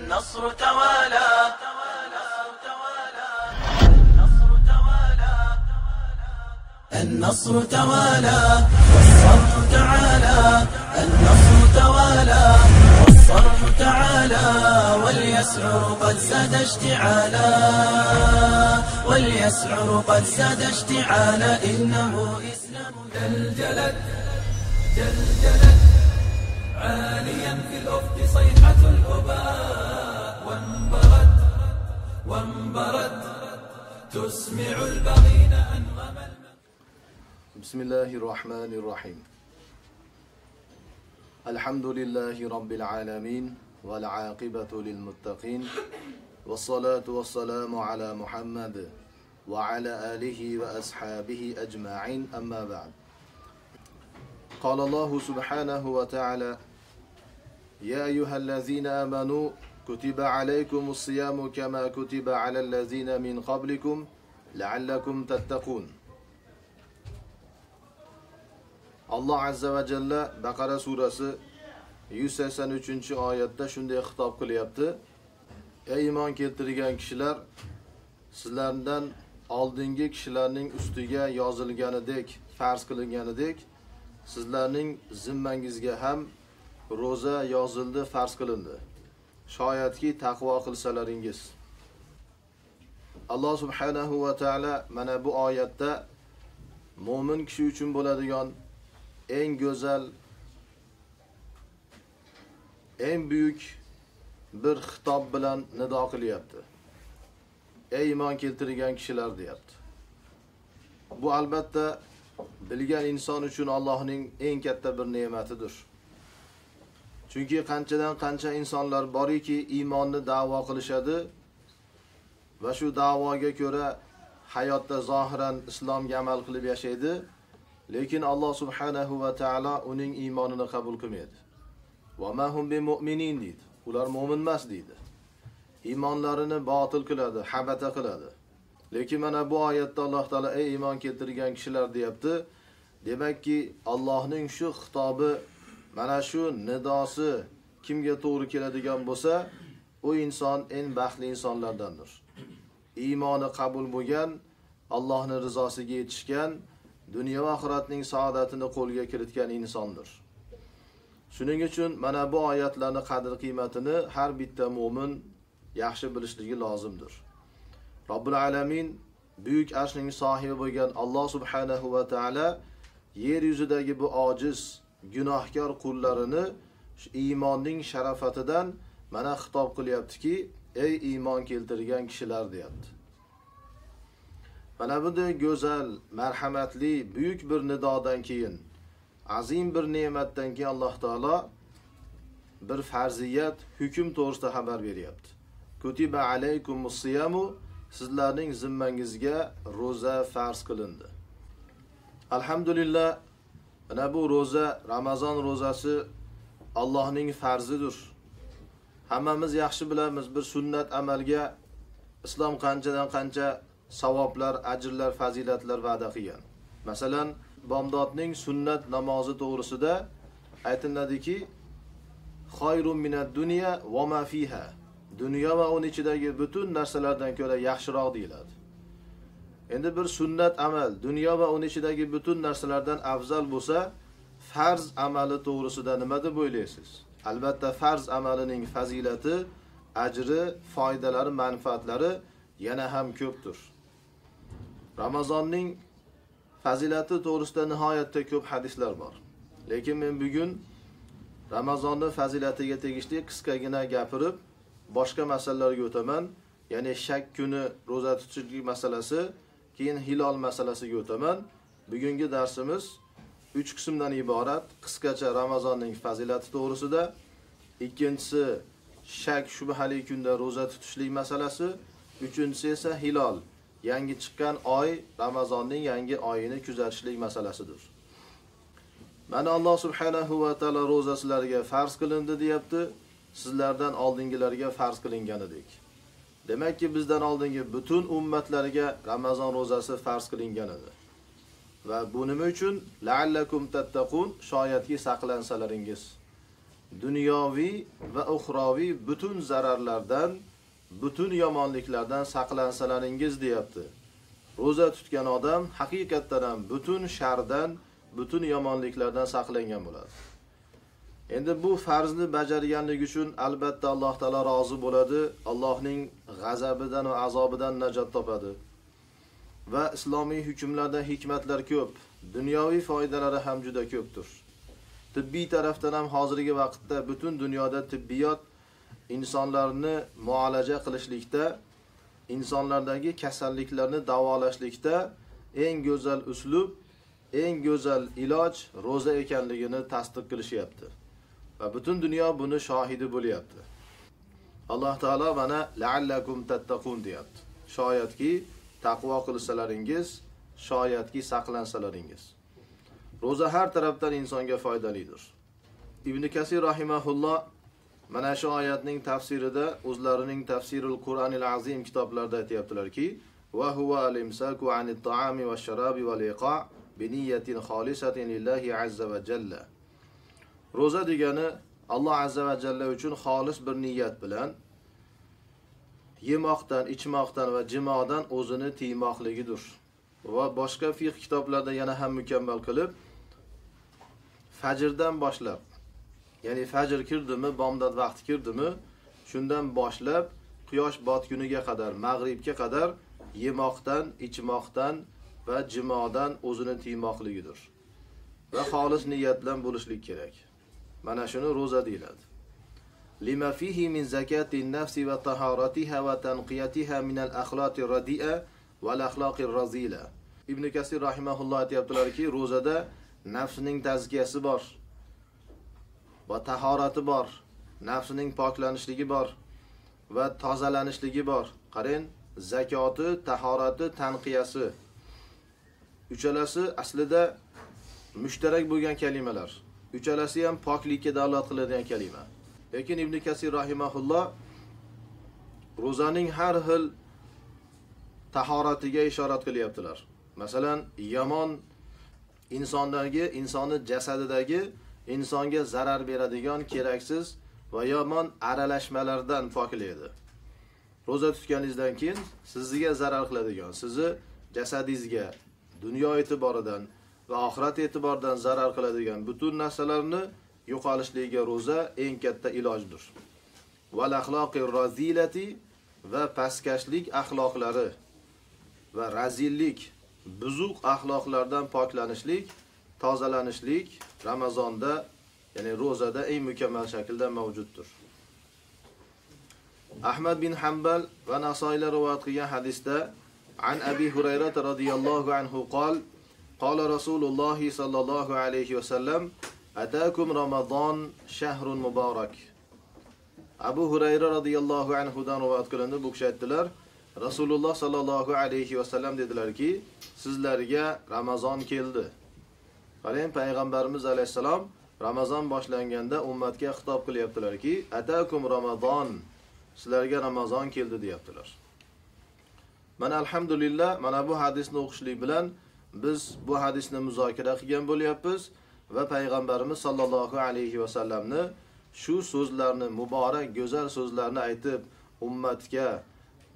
النصر توالى النصر توالى والصرح تعالى النصر توالى والصرح تعالى واليسعر قد زاد اشتعالا واليسعر قد زاد اشتعالا إنه إسلام جلجلت عاليا في الأفق صيحة الأباء وانبرت تسمع البغين أنغم بسم الله الرحمن الرحيم الحمد لله رب العالمين والعاقبة للمتقين والصلاة والسلام على محمد وعلى آله وأصحابه أجمعين أما بعد قال الله سبحانه وتعالى يا أيها الذين آمنوا كتب عليكم الصيام كما كتب على الذين من قبلكم لعلكم تتقون Allah Azza va Jalla Baqara surasi 183-oyatda shunday xitob qilyapti. Ey iymon keltirgan kishilar, sizlardan oldingi kishilarning ustiga yozilganidek, farz qilinganidek, sizlarning zimmangizga ham roza yozildi, farz qilindi. Shoyatki taqvo qilsalaringiz. Alloh subhanahu va taala mana bu oyatda mo'min kishi uchun bo'ladigan eng go'zal, eng buyuk bir xitob bilan nido qilyapti. Ey iymon keltirgan kishilar deyapti. Bu albatta bilgan inson uchun Allohning eng katta bir ne'matidir. Chunki qanchadan qancha insonlar boriki iymonni da'vo qilishadi va shu da'voga ko'ra hayotda zohiran islomga amal qilib yashaydi. Lekin Alloh subhanahu va taala uning iymonini qabul qilmaydi. Va ma hum bimu'minin deydi. Ular mu'min emas deydi. Iymonlarini botil qiladi, habata qiladi. Lekin mana bu oyatda Alloh taolo ey iymon keltirgan kishilar deyapti. Demakki Allohning shu xitobi, mana shu nidosi kimga to'g'ri keladigan bo'lsa, u inson eng baxtli insonlardandir. Iymoni qabul bo'lgan, Allohning rizosiga yetishgan, dunyo va oxiratning saodatini qo'lga kiritgan insondir. Shuning uchun mana bu oyatlarning qadr qiymatini har bitta mu'min yaxshi bilishligi lozimdir. Robbil alamin buyuk arshning sohibi bo'lgan Alloh subhanahu va taala yer yuzidagi bu ojiz, gunohkor qullarini iymonning sharafatidan mana xitob qilyaptiki, ey iymon keltirgan kishilar deyapti. Mana bunday go'zal, marhamatli, buyuk bir nidodan keyin, azim bir ne'matdan keyin Alloh taolo bir farziyat, hukm to'g'risida xabar beryapti. Kutiba alaykumus siyamu, sizlarning zimmangizga roza farz qilindi. Alhamdulillah, mana bu roza, Ramazon rozasi Allohning farzidir. Hammamiz yaxshi bilamiz, bir sunnat amalga islom qanchadan qancha savoblar, ajrlar, fazilatlar va'da qilgan. Masalan, bomdodning sunnat namozi to'g'risida aytiladiki, xoyrun minad dunya va ma fiha. Dunyo va uning ichidagi butun narsalardan ko'ra yaxshiroq deyiladi. Endi bir sunnat amal dunyo va uning ichidagi butun narsalardan afzal bo'lsa, farz amali to'g'risida nima deb o'ylaysiz? Albatta farz amalining fazilati, ajri, foydalari, manfaatlari yana ham ko'pdir. Ramazonning fazilati to'g'risida nihoyatda ko'p hadislar bor. Lekin men bugun Ramazonning fazilatiga tegishli qisqagina gapirib, boshqa masalalarga o'taman. Ya'ni shak kuni roza tutishlik masalasi, keyin hilol masalasiga o'taman. Bugungi darsimiz 3 qismdan iborat. Qisqacha Ramazonning fazilati to'g'risida, ikkinchisi shak shubhali kunda roza tutishlik masalasi, uchinchisi esa hilol, yangi chiqqan oy, Ramazonning yangi oyini kuzatishlik masalasidir. Mana Alloh subhanahu va taolo roza sizlarga farz qilindi deyapti, sizlardan oldingilarga farz qilinganidek. Demakki bizdan oldingi butun ummatlarga Ramazon rozasi farz qilingan edi. Va bu nima uchun? La'allakum tattaqun, shoyatki saqlansalaringiz. dunyoviy va uxroviy butun zararlardan, butun yomonliklardan saqlansalaringiz deyapti. Roza tutgan odam haqiqatdan ham butun shardan, butun yomonliklardan saqlangan bo'ladi. Endi bu farzni bajarganligi uchun albatta Alloh taolo rozi bo'ladi, Allohning g'azabidan va azobidan najot topadi. Va islomiy hukmlarda hikmatlar ko'p, dunyoviy foydalari ham juda ko'pdir. Tibbiy tarafdan ham hozirgi vaqtda butun dunyoda tibbiyot insonlarni muolaja qilishlikda, insonlardagi kasalliklarni davolashlikda eng go'zal uslub, eng go'zal iloj roza ekanligini tasdiq qilishyapti. Va butun dunyo buni shohidi bo'lyapti. Alloh taolo mana la'allakum tattaqun deyapti. Shoyatki taqvo qilsalaringiz, shoyatki saqlansalaringiz. Roza har tarafdan insonga foydalidir. Ibn Kasir rahimahulloh mana shu oyatning tafsirida o'zlarining Tafsirul Qur'onil Azim kitoblarida aytibdilarki, va huwa al-imsaku 'anit ta'ami wash-sharabi wal-iqa' bi niyyatin kholisatin lillahi azza va jalla. Roza degani Alloh azza va jalla uchun xolis bir niyat bilan yemoqdan, ichmoqdan va jimodan o'zini tiymoqligidir. Va boshqa fiqh kitoblarida yana ham mukammal qilib fajrdan boshlab, ya'ni fajr kirdimi, bomdod vaqti kirdimi, shundan boshlab quyosh botguniga qadar, mag'ribga qadar yemoqdan, ichmoqdan va jimodan o'zini tiymoqligidir. Va xolis niyat bilan bo'lishlik kerak. Mana shuni roza deyiladi. Lima fihi min zakatin nafsi va taharatiha va tanqiyatiha min al-akhlaqir radi'a va al-akhlaqir razila. Ibn Kasir rahimahulloh aytibdilarki, rozada nafsining tazkiyasi bor va tahorati bor, nafsining poklanishligi bor va tozalanishligi bor. Qarang, zakoti, tahorati, tanqiyasi. Uchalasi aslida mushtarak bo'lgan kalimalar. Uchalasi ham poklikka dalolat qiladigan kalima. Lekin Ibn Kasir rahimahulloh rozaning har xil tahoratiga ishorat qilyaptilar. Masalan, yomon insonni jasadidagi insonga zarar beradigan keraksiz va yomon aralashmalardan poklaydi. Roza tutganingizdan keyin sizga zarar qiladigan, sizni jasadingizga dunyo e'tiboridan va oxirat e'tiboridan zarar qiladigan butun narsalarni yo'qolishligiga roza eng katta ilojdir. Val axloqir razilati va pastkashlik axloqlari va razillik, buzuq axloqlardan poklanishlik, tozalanishlik Ramazonda, ya'ni rozada eng mukammal shaklda mavjuddir. Ahmad bin Hanbal va Nasoiylar rivoyat qilgan hadisda an Abi Hurayra radhiyallohu anhu qol qala Rasululloh sallallohu alayhi va sallam atakum Ramazon shahrun muborak. Abu Hurayra radhiyallohu anhu dan rivoyat qilindi, bu kishi aytdilar, Rasululloh sallallohu alayhi va sallam dedilarki, sizlarga Ramazon keldi. Qarang, payg'ambarimiz alayhisalom Ramazon boshlanganda ummatga xitob qilyaptilarki, atakum Ramazon, sizlarga Ramazon keldi deyaptilar. Mana alhamdulillah, mana bu hadisni o'qishlik bilan biz bu hadisni muzokara qilgan bo'lyapmiz va payg'ambarimiz sallallohu alayhi va sallamni shu so'zlarni, muborak, go'zal so'zlarni aytib ummatga,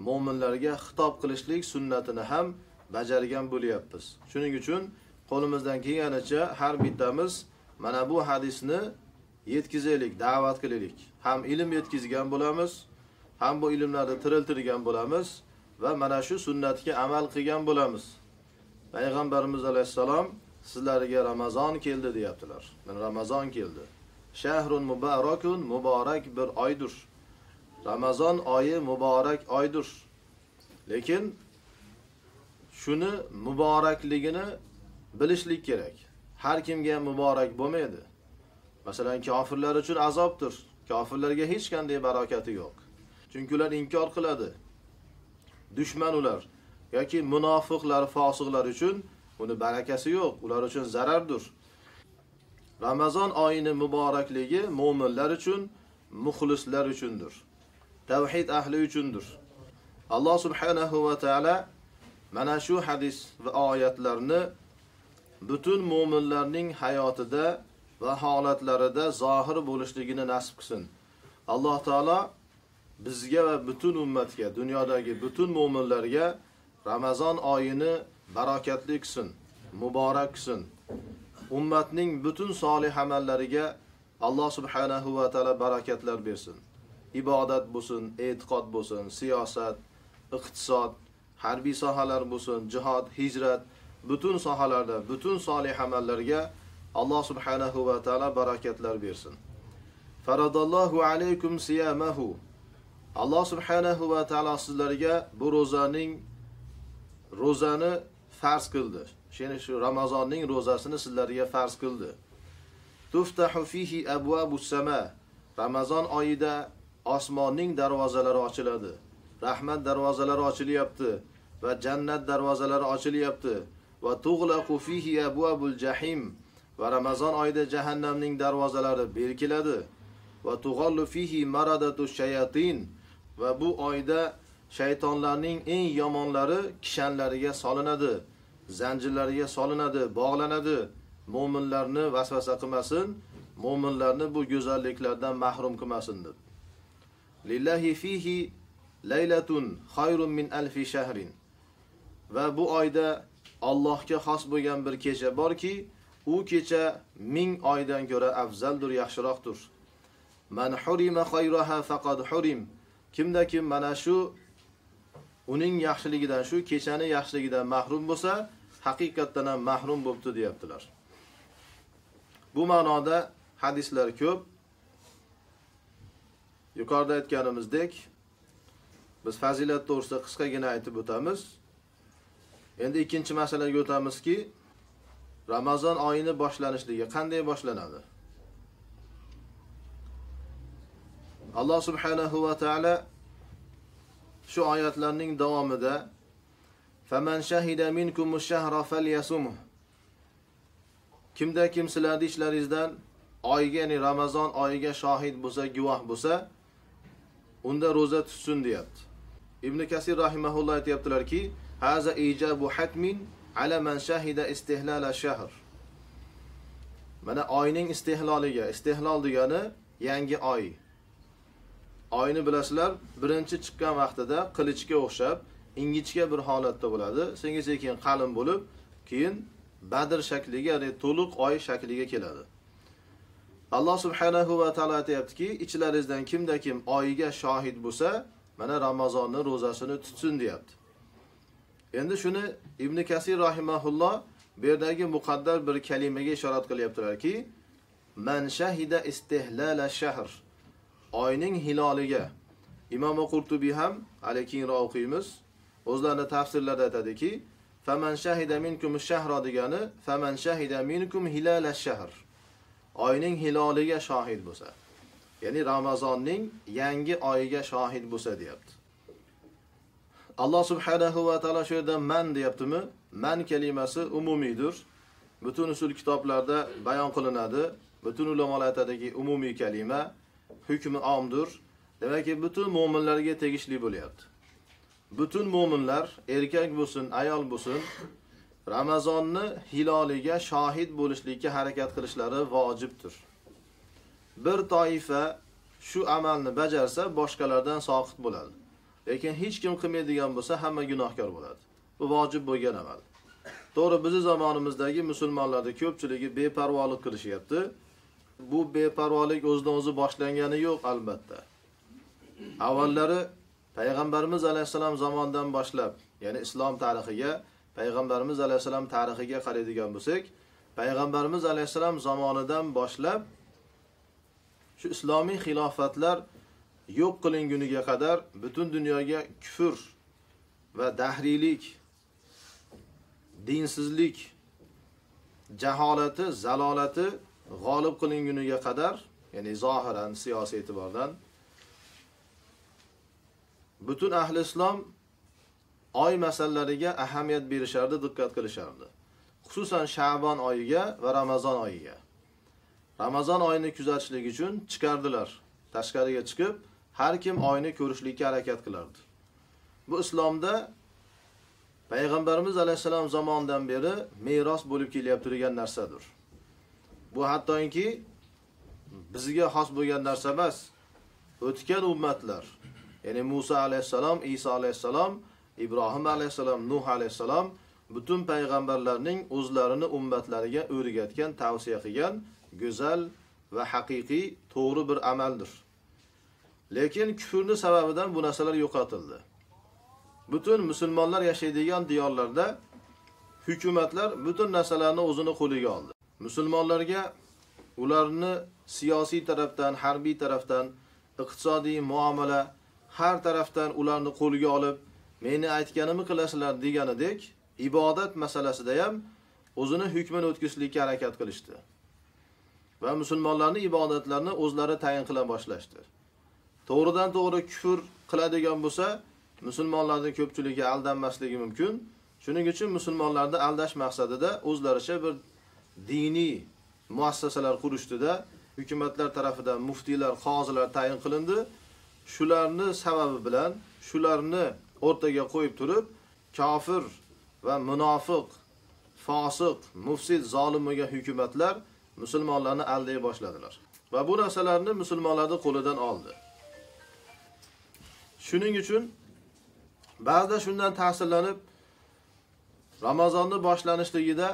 mu'minlarga xitob qilishlik sunnatini ham bajargan bo'lyapmiz. Shuning uchun qo'limizdan kelganicha har bittamiz mana bu hadisni yetkazaylik, da'vat qilaylik. Ham ilm yetkazgan bo'lamiz, ham bu ilmlarni tiriltirgan bo'lamiz va mana shu sunnatga amal qilgan bo'lamiz. Payg'ambarimiz alayhisalom sizlarga Ramazon keldi deyaptilar. Mana Ramazon keldi. Shahrun mubarakun, muborak bir oydir. Ramazon oyi muborak oydir. Lekin shuni muborakligini bilishlik kerak. Har kimga muborak bo'lmaydi. Masalan, kofirlar uchun azobdir. Kofirlarga hech qanday barakati yo'q. Chunki ular inkor qiladi. Dushman ular yoki munofiqlar, fosiqlar uchun buni barakasi yo'q, ular uchun zarardir. Ramazon oyining muborakligi mu'minlar uchun, muxlislar uchundir. Tavhid ahli uchundir. Alloh subhanahu va taala mana shu hadis va oyatlarni butun mu'minlarning hayotida va holatlarida zohir bo'lishligini nasib qilsin. Alloh taolo bizga va butun ummatga, dunyodagi butun mu'minlarga Ramazon oyini barakatli qilsin, muborak qilsin. Ummatning butun solih amallariga Alloh subhanahu va taolo barakatlar bersin. Ibodat bo'lsin, e'tiqod bo'lsin, siyosat, iqtisod, harbiy sohalar bo'lsin, jihad, hijrat, butun sohalarda, butun solih amallarga Alloh subhanahu va taolo barakatlar bersin. Faradallohu alaykum siyamahu. Alloh subhanahu va taolo sizlarga bu ro'zani farz qildi. Shu Ramazonning ro'zasini sizlarga farz qildi. Tuftahu fihi abwabus sama. Ramazon oyida osmonning darvozalari ochiladi. Rahmat darvozalari ochilyapti va jannat darvozalari ochilyapti. Va tughlaqu fihi abwabul jahim. Va Ramazon oyida jahannamning darvozalari berkiladi. Va tughallu fihi maradatush shayatin. Va bu oyda shaytonlarning eng yomonlari kishanlariga solinadi, zanjirlariga solinadi, bog'lanadi. Mo'minlarni vasvasa qilmasin, mo'minlarni bu go'zalliklardan mahrum qilmasin deb. Lillahi fihi laylatun khayrun min alfi shahrin. Va bu oyda Allohga xos bo'lgan bir kecha borki, u kecha 1000 oydan ko'ra afzaldir, yaxshiroqdir. Man hurima khayraha faqad hurim. Kimda kim mana shu uning yaxshiligidan, shu kechani yaxshiligidan mahrum bo'lsa, haqiqatdan ham mahrum bo'libdi deyaptilar. Bu ma'noda hadislar ko'p. Yuqorida aytganimizdek, biz fazilat to'g'risida qisqagina aytib o'tamiz. Endi ikkinchi masalaga o'tamizki, Ramazon oyini boshlanishligi qanday boshlanadi? Alloh subhanahu va taolo shu oyatlarning davomida "Faman shahida minkumush shahra falyasumhu." Kimda kim sizlarning ishlaringizdan oyga, ya'ni Ramazon oyiga shohid bo'lsa, guvoh bo'lsa, unda roza tutsin deyapti. Ibn Kasir rahimahulloh aytibdilarki, "Haza ijabu hatmin ala man shahida istihlal ash-shahr." Mana oyning istihloliga, istihlol degani yangi oy. Oyni bilasizlar, birinchi chiqqan vaqtida qilichga o'xshab, ingichka bir holatda bo'ladi, sekin qalin bo'lib, keyin Badr shakliga, ya'ni to'liq oy shakliga keladi. Alloh subhanahu va taolo aytayaptiki, ichlaringizdan kimda kim oyiga shohid bo'lsa, mana Ramazonning ro'zasini tutsin deyapti. Endi shuni Ibn Kasir rahimahulloh bu yerdagi muqaddar bir kalimaga ishorat qilyaptilarki, "Man shahida istihlal ash-shahr." Oyning hiloliga. Imom Qurtubiy ham alaykinro o'qiymiz. O'zlarining tafsirlarida aytadiki, "Faman shahida minkum ash-shahra" degani, "Faman shahida minkum hilal ash-shahr." Oyning hiloliga shohid bo'lsa, ya'ni Ramazonning yangi oyiga shohid bo'lsa deyapti. Alloh subhanahu va taolo shu yerda man deyaptimi? Man kalimasi umumiydir. Butun usul kitoblarda bayon qilinadi. Butun ulamolar aytadiki, umumiy kalima hukmi omdir. Demakki, butun mu'minlarga tegishli bo'lyapti. Butun mu'minlar, erkak bo'lsin, ayol bo'lsin, Ramazonni hiloliga shohid bo'lishlikka harakat qilishlari vojibdir. Bir toifa shu amalni bajarsa, boshqalardan soqit bo'ladi. Lekin hech kim qilmaydigan bo'lsa, hamma gunohkor bo'ladi. Bu vojib bo'lgan amal. To'g'ri, bizning zamonimizdagi musulmonlarning ko'pchiligi beparvolik qilishyapti. Bu beparvolik o'zidan o'zi boshlangani yo'q albatta. Avvallari Payg'ambarimiz alayhisalom zamonidan boshlab, ya'ni islom tarixiga, Payg'ambarimiz alayhisalom tarixiga qaraydigan bo'lsak, Payg'ambarimiz alayhisalom zamonidan boshlab shu islomiy xilofatlar yo'q qilinguniga qadar butun dunyoga kufr va dahriylik, dinsizlik, jaholati, zalolati g'olib qilinguniga qadar, ya'ni zohiran siyosiy e'tibordan butun ahli islom oy masalalariga ahamiyat berishardi, diqqat qilishardi. Xususan Sha'bon oyiga va Ramazon oyiga. Ramazon oyini kuzatishlik uchun chiqardilar. Tashqariga chiqib, har kim oyni ko'rishlikka harakat qilardi. Bu islomda Payg'ambarimiz alayhisalom zamonidan beri meros bo'lib kelyapti turgan narsadir. Bu hattoki bizga xos bo'lgan narsa emas. O'tgan ummatlar, ya'ni Musa alayhisalom, Isa alayhisalom, Ibrohim alayhisalom, Nuh alayhisalom butun payg'ambarlarning o'zlarini ummatlariga o'rgatgan, tavsiya qilgan go'zal va haqiqiy to'g'ri bir amaldir. Lekin kufrning sababidan bu narsalar yo'qotildi. Butun musulmonlar yashaydigan diyorlarda hukumatlar butun narsalarni o'zini qo'liga oldi. Musulmonlarga ularni siyosiy tarafdan, harbiy tarafdan, iqtisodiy muomala har tarafdan ularni qo'lga olib, meni aytganimni qilasizlar deganidek, ibodat masalasida ham o'zini hukmini o'tkazishlikka harakat qilishdi. Va musulmonlarning ibodatlarini o'zlari tayin qila boshlashdi. To'g'ridan to'g'ri kufr qiladigan bo'lsa, musulmonlarning ko'pchiligi aldanmasligi mumkin. Shuning uchun musulmonlarni aldash maqsadida o'zlaricha bir diniy muassasalar qurishdida, hukumatlar tarafidan muftiylar, qozilar tayin qilindi. Shularni sababi bilan, shularni o'rtaga qo'yib turib, kofir va munofiq, fosiq, mufsid, zolim bo'lgan hukumatlar musulmonlarni alday boshladilar. Va bu narsalarni musulmonlarning qo'lidan oldi. Shuning uchun ba'zida shundan ta'sirlanib Ramazonni boshlanishligida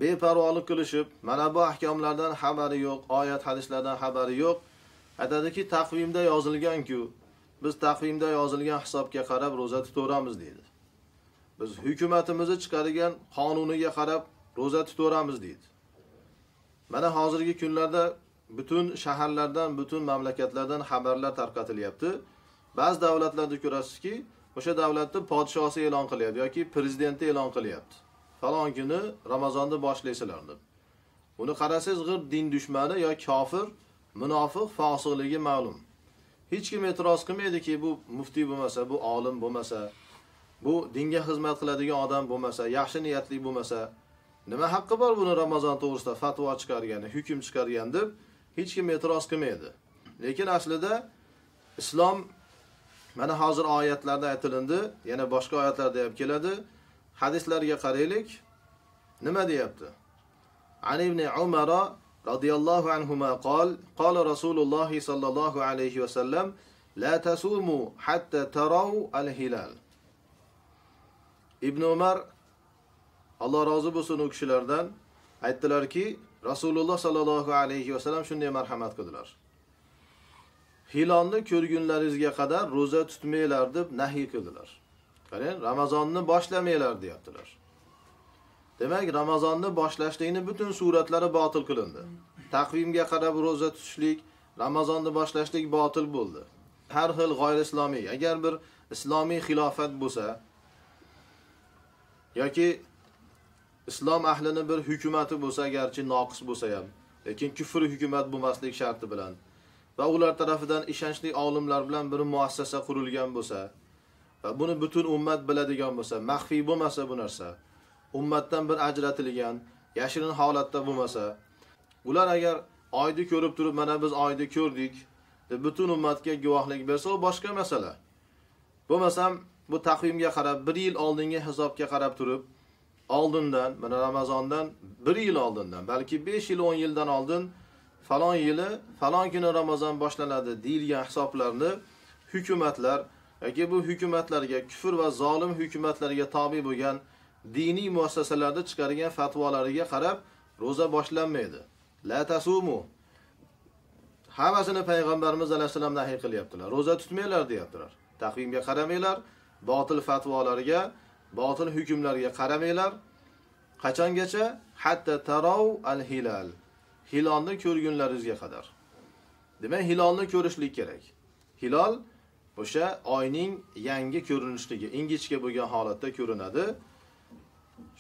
beparvolik qilishib, mana bu ahkomlardan xabari yo'q, oyat hadislardan xabari yo'q. Aytadiki, taqvimda yozilgan-ku, biz taqvimda yozilgan hisobga qarab roza tutaveramiz deydi. Biz hukumatimizni chiqargan qonuniga qarab roza tutaveramiz deydi. Mana hozirgi kunlarda butun shaharlardan, butun mamlakatlardan xabarlar tarqatilyapti. Ba'zi davlatlarda ko'rasizki, o'sha davlatning podshosi e'lon qilyapti yoki prezidenti e'lon qilyapti. Falon kuni Ramazonni boshlaysizlar deb. Buni qarasangiz g'ir din dushmani yo kofir, munofiq, fosiqligi ma'lum. Hech kim e'tiroz qilmaydiki, bu muftiy bo'lmasa, bu olim bo'lmasa, bu dinga xizmat qiladigan odam bo'lmasa, yaxshi niyatli bo'lmasa, nima haqqi bor buni Ramazon to'g'risida fatvo chiqargani, hukm chiqargan deb hech kim e'tiroz qilmaydi. Lekin aslida islom mana hozir oyatlarda aytilindi, yana boshqa oyatlarda ham keladi. Hadislarga qaraylik. Nima deyapti? An ibn Umar radhiyallohu anhuma qala Rasululloh sallallohu alayhi va sallam la tasumu hatta taraw al-hilal. Ibn Umar, Alloh rozi bo'lsin u kishilardan, aytdilarki, Rasululloh sallallohu alayhi va sallam shunday marhamat qildilar. Hilolni ko'rgunlaringizga qadar roza tutmanglar deb nahiy qildilar. Qarang, Ramazonni boshlamanglar deyaptilar. Demak, Ramazonni boshlashlikning butun suratlari botil qilindi. Taqvimga qarab roza tutishlik, Ramazonni boshlashlik botil bo'ldi. Har xil g'ayri-islomiy, agar bir islomiy xilofat bo'lsa yoki islom ahlini bir hukumati bo'lsa, garchi noqis bo'lsa ham, lekin kufr hukumat bo'lmaslik sharti bilan va ular tarafidan ishonchli olimlar bilan bir muassasa qurilgan bo'lsa va buni butun ummat biladigan bo'lsa, maxfiy bo'lmasa bu narsa, ummatdan bir ajratilgan, yashirin holatda bo'lmasa, ular agar oyni ko'rib turib, mana biz oyni ko'rdik deb butun ummatga guvohlik bersa, o boshqa masala. Bo'lmasam, bu taqvimga qarab, 1 yil oldingi hisobga qarab turib, oldindan, mana Ramazondan 1 yil oldindan, balki 5 yil, 10 yildan oldin falon yili, falon kuni Ramazon boshlanadi deyilgan hisoblarni hukumatlar yoki bu hukumatlarga, kufr va zolim hukumatlarga tobe bo'lgan diniy muassasalarda chiqargan fatvolariga qarab roza boshlanmaydi. La tasumu. Hammasini payg'ambarimiz alayhisalom nahiy qilyaptilar. Roza tutmanglar deyaptilar. Taqvimga qaramanglar, botil fatvolariga, botil hukmlarga qaramanglar. Qachongacha? Hatta taraw al-hilal. Hilolni ko'rgunlaringizga qadar. Demak, hilolni ko'rishlik kerak. Hilol o'sha oyning yangi ko'rinishligi, ingichka bo'lgan holatda ko'rinadi.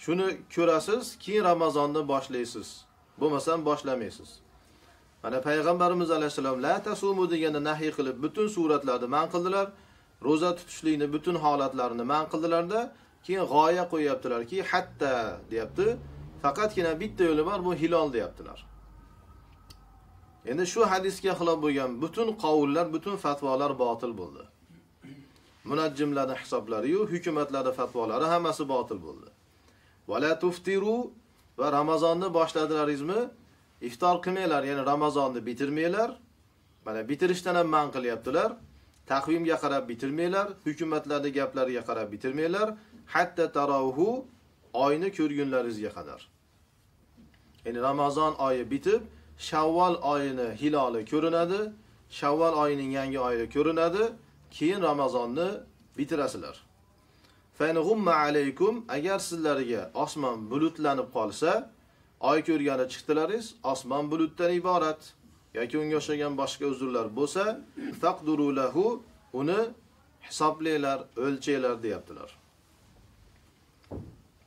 Shuni ko'rasiz, keyin Ramazonni boshlaysiz. Bo'lmasam boshlamaysiz. Mana payg'ambarimiz alayhisalom la tasumu deganda nahiy qilib butun suratlarni man qildilar. Roza tutishlikni butun holatlarini man qildilarda, keyin g'oya qo'yaptilarki, hatta deyapti. Faqatgina bitta yo'li bor, bu hilol deyaptilar. Endi shu hadisga xilof bo'lgan butun qavullar, butun fatvolar botil bo'ldi. Munajjimlarning hisoblari, hukumatlarning fatvolari hammasi botil bo'ldi. Va la tuftiru va Ramazonni boshladilaringizmi? iftor qilmanglar, ya'ni Ramazonni bitirmanglar. Mana bitirishdan ham man qilyaptilar. Taqvimga qarab bitirmanglar, hukumatlarning gaplariga qarab bitirmanglar, hatta tarawhu oyni ko'rgunlaringizga qadar. Ya'ni Ramazon oyi bitib, Shavvol oyini hiloli ko'rinadi, Shavvol oyining yangi oyi ko'rinadi, keyin Ramazonni bitirasizlar. Fa in ghumma alaykum, agar sizlarga osmon bulutlanib qolsa, oy ko'rgani chiqdilaringiz, osmon bulutdan iborat yoki unga o'xshagan boshqa uzrlar bo'lsa, faqduru lahu, uni hisoblanglar, o'lchanglar deyaptilar.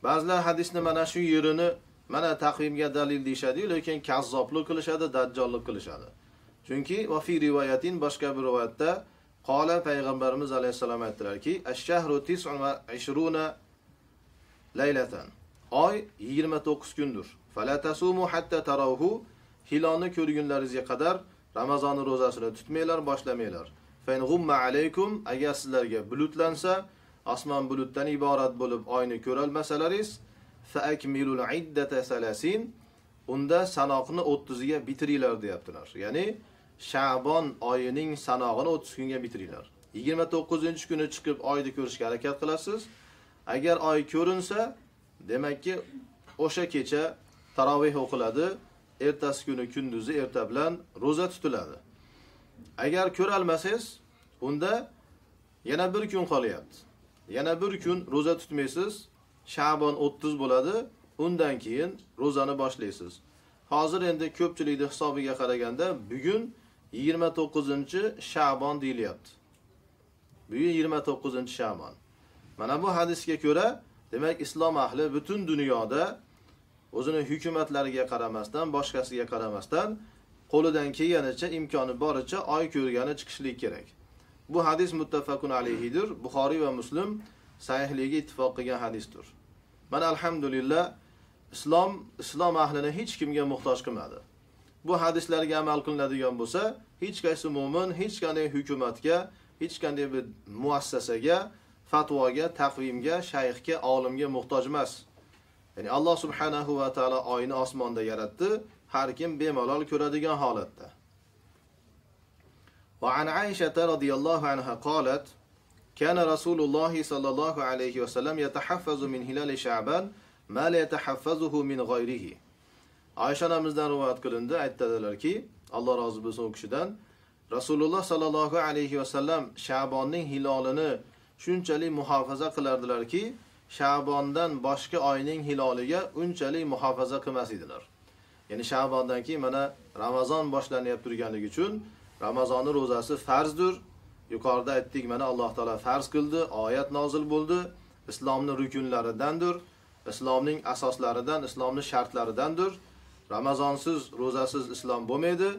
Ba'zilar hadisni mana shu yerini mana taqvimga dalil deyshadi, lekin kazzoblik qilishadi, dajjollik qilishadi. Chunki va fi rivoyatin, boshqa bir rivoyatda qola payg'ambarimiz alayhisalom aytdilarki, ash-shahru 29 laylatan. Oy 29 kundir. Fala tasumu hatta tarawhu, hilonni ko'rgunlaringizga qadar Ramazonning ro'zasini tutmanglar, boshlamanglar. Fa in ghumma alaykum, agar sizlarga bulutlansa, osmon bulutdan iborat bo'lib oyni ko'ra olmasalaringiz, fa akmilul iddata 30, unda sanoqni 30 ga bitiringlar deyaptilar. Ya'ni Sha'bon oyining sanog'ini 30 kunga bitiringlar. 29-kuni chiqib oyni ko'rishga harakat qilasiz. Agar oy ko'rinsa, demakki o'sha kecha tarovih o'qiladi, ertasi kuni kunduzi erta bilan roza tutiladi. Agar ko'ra olmasangiz, unda yana bir kun qolyapti. Yana bir kun roza tutmaysiz, Sha'bon 30 bo'ladi, undan keyin rozani boshlaysiz. Hozir endi ko'pchilikning hisobiga qaraganda bugun 29-Sha'bon deyilyapti. Bugun 29-Sha'bon. Mana bu hadisga ko'ra, demak islom ahli butun dunyoda o'zining hukumatlariga qaramasdan, boshqasiga qaramasdan qo'lidan kelganicha, imkoni boricha oy ko'rgani chiqishlik kerak. Bu hadis muttafaqun alayhidir. Buxoriy va Muslim sahihligiga ittifoq qilgan hadisdir. Mana alhamdulillah islom ahlini hech kimga muhtoj qilmadi. Bu hadislarga amal qilinadigan bo'lsa, hech qaysi mu'min hech qanday hukumatga, hech qanday bir muassasaga, fatvoga, taqvimga, shayxga, olimga muhtoj emas. Ya'ni Alloh subhanahu va taolo oyni osmonda yaratdi, har kim bemalol ko'radigan holatda. Va an Aisha radhiyallohu anha qalat: "Kana Rasululloh sallallohu alayhi va sallam yatahaffazu min hilal Sha'ban ma la yatahaffazuhu min g'ayrihi." Aisha onamizdan rivoyat qilindi, aytadilarki, Alloh rozi bo'lsin u kishidan, Rasululloh sallallohu alayhi va sallam Sha'bonning hilolini shunchalik muhofaza qilardilarki, Sha'bondan boshqa oyning hiloliga unchalik muhofaza qilmas edilar. Ya'ni Sha'bondan keyin mana Ramazon boshlanyapti turganligi uchun Ramazonning ro'zasi farzdir. Yuqorida aytdik, mana Alloh taolo farz qildi, oyat nozil bo'ldi, islomning rukunlaridandir, islomning asoslaridan, islomning shartlaridandir. Ramazonsiz, ro'zasiz islom bo'lmaydi.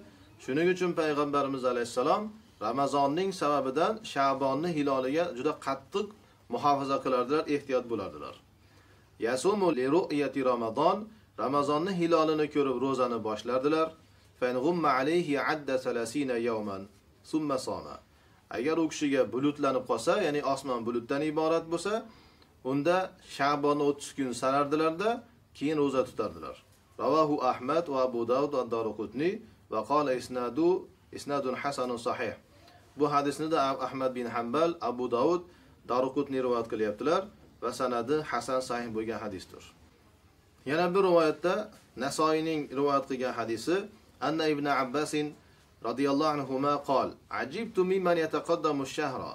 Shuning uchun payg'ambarimiz alayhisalom Ramazonning sababidan Sha'bonning hiloliga juda qattiq muhofaza qilardilar, ehtiyot bo'lardilar. Yasumu li ru'yati Ramazon, Ramazonning hilolini ko'rib ro'zani boshlardilar. Fa in ghumma alayhi adda 30 yawman summa sama. Agar u kishiga bulutlanib qolsa, ya'ni osmon bulutdan iborat bo'lsa, unda Sha'bonni 30 kun sanardilarda, keyin ro'za tutardilar. Ravahu Ahmad va Abu Dawud va Daruqutni va qala isnadun hasanun sahih. Bu hadisni da Ahmad bin Hanbal, Abu Dawud, Daruqutni rivoyat qilyaptilar va sanadi hasan sahih bo'lgan hadisdir. Yana bir rivoyatda Nasoiyning rivoyat qilgan hadisi, anna ibn Abbas radhiyallohu anhuma qol: "Ajibtu mimman yataqaddamu ash-shahra.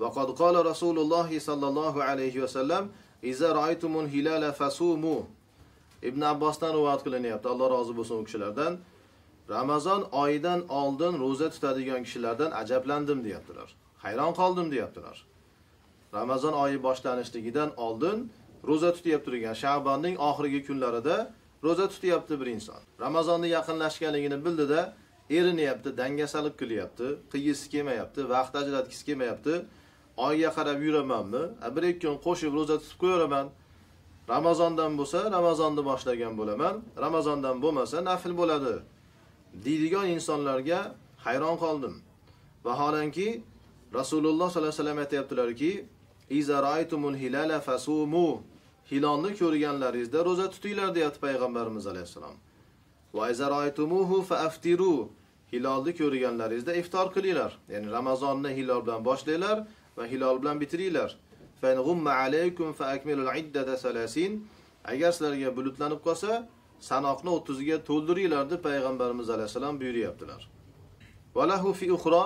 Wa qad qala Rasululloh sallallohu alayhi va sallam: "Iza ra'aytumul hilala fasumu." Ibn Abbosdan rivoyat qilinyapti. Alloh rozi bo'lsin u kishilardan. Ramazon oyidan oldin roza tutadigan kishilardan ajablandim deyaptilar. Hayron qoldim deyaptilar. Ramazon oyi boshlanishidan oldin roza tutyapti turgan, Sha'bonning oxirgi kunlarida roza tutyapti bir inson. Ramazonning yaqinlashganligini bildida, erinyapti, dangasalik qilyapti, qiyisi kelmayapti, vaqt ajratgisi kelmayapti. Oyga qarab yuramanmi? Bir ikki kun qo'shib roza tutib qo'yaman. Ramazondan bo'lsa, Ramazonni boshlagan bo'laman. Ramazondan bo'lmasa, nafil bo'ladi. Deydigan insonlarga hayron qoldim. Vaholanki Rasululloh sollallohu alayhi vasallam aytayaptilarki, "Iza ra'aytumul hilala fasumu." Hilolni ko'rganlaringizda roza tutinglar deyapti payg'ambarimiz alayhisalom. Va iza ra'aytumuhu fa'aftiru. Hilolni ko'rganlaringizda iftor qilinglar. Ya'ni Ramazonni hilol bilan boshlanglar va hilol bilan bitiringlar. Fa in ghumma alaykum fa akmilul iddata 30. Agar sizlarga bulutlanib qolsa, sanoqni 30 ga to'ldiringlar deb payg'ambarimiz alayhisalom buyuryaptilar. Va lahu fi ukhra,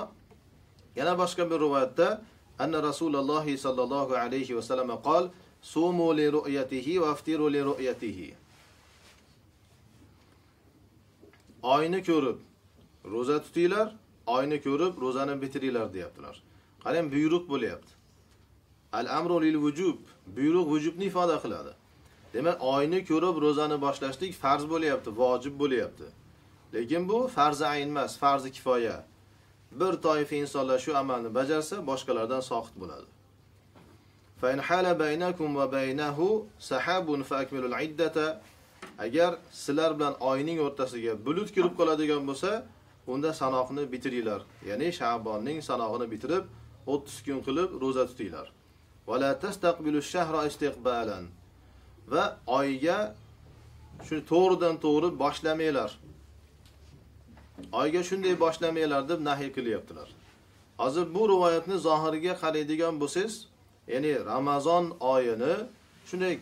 yana boshqa bir rivoyatda anna Rasululloh sallallohu alayhi va sallam qol: "Sumu li ru'yatihi va aftiru li ru'yatihi." Oyni ko'rib roza tutinglar, oyni ko'rib rozani bitiringlar deyaptilar. Qarang, buyruq bo'lyapti. Al-amru lil vujub, buyruq vujubni ifoda qiladi. Demak, oyni ko'rib rozani boshlashlik farz bo'lyapti, vojib bo'lyapti. Lekin bu farz ayn emas, farz kifoya. Bir toifa insonlar shu amalni bajarsa, boshqalardan soqit bo'ladi. Fa in hala baynakum va baynahu sahabun fa akmilul iddata. Agar sizlar bilan oyning o'rtasiga bulut kirib qoladigan bo'lsa, unda sanoqni bitiringlar. Ya'ni Sha'bonning sanoqini bitirib 30 kun qilib roza tutinglar. Va la tastaqbilush shahra istiqbalan. Va oyga shu to'g'ridan to'g'ri boshlamanglar. Oyga shunday boshlamanglar deb nahiy qilyaptilar. Hozir bu rivoyatni zohiriga qaraydigan bo'lsangiz, ya'ni Ramazon oyini shunday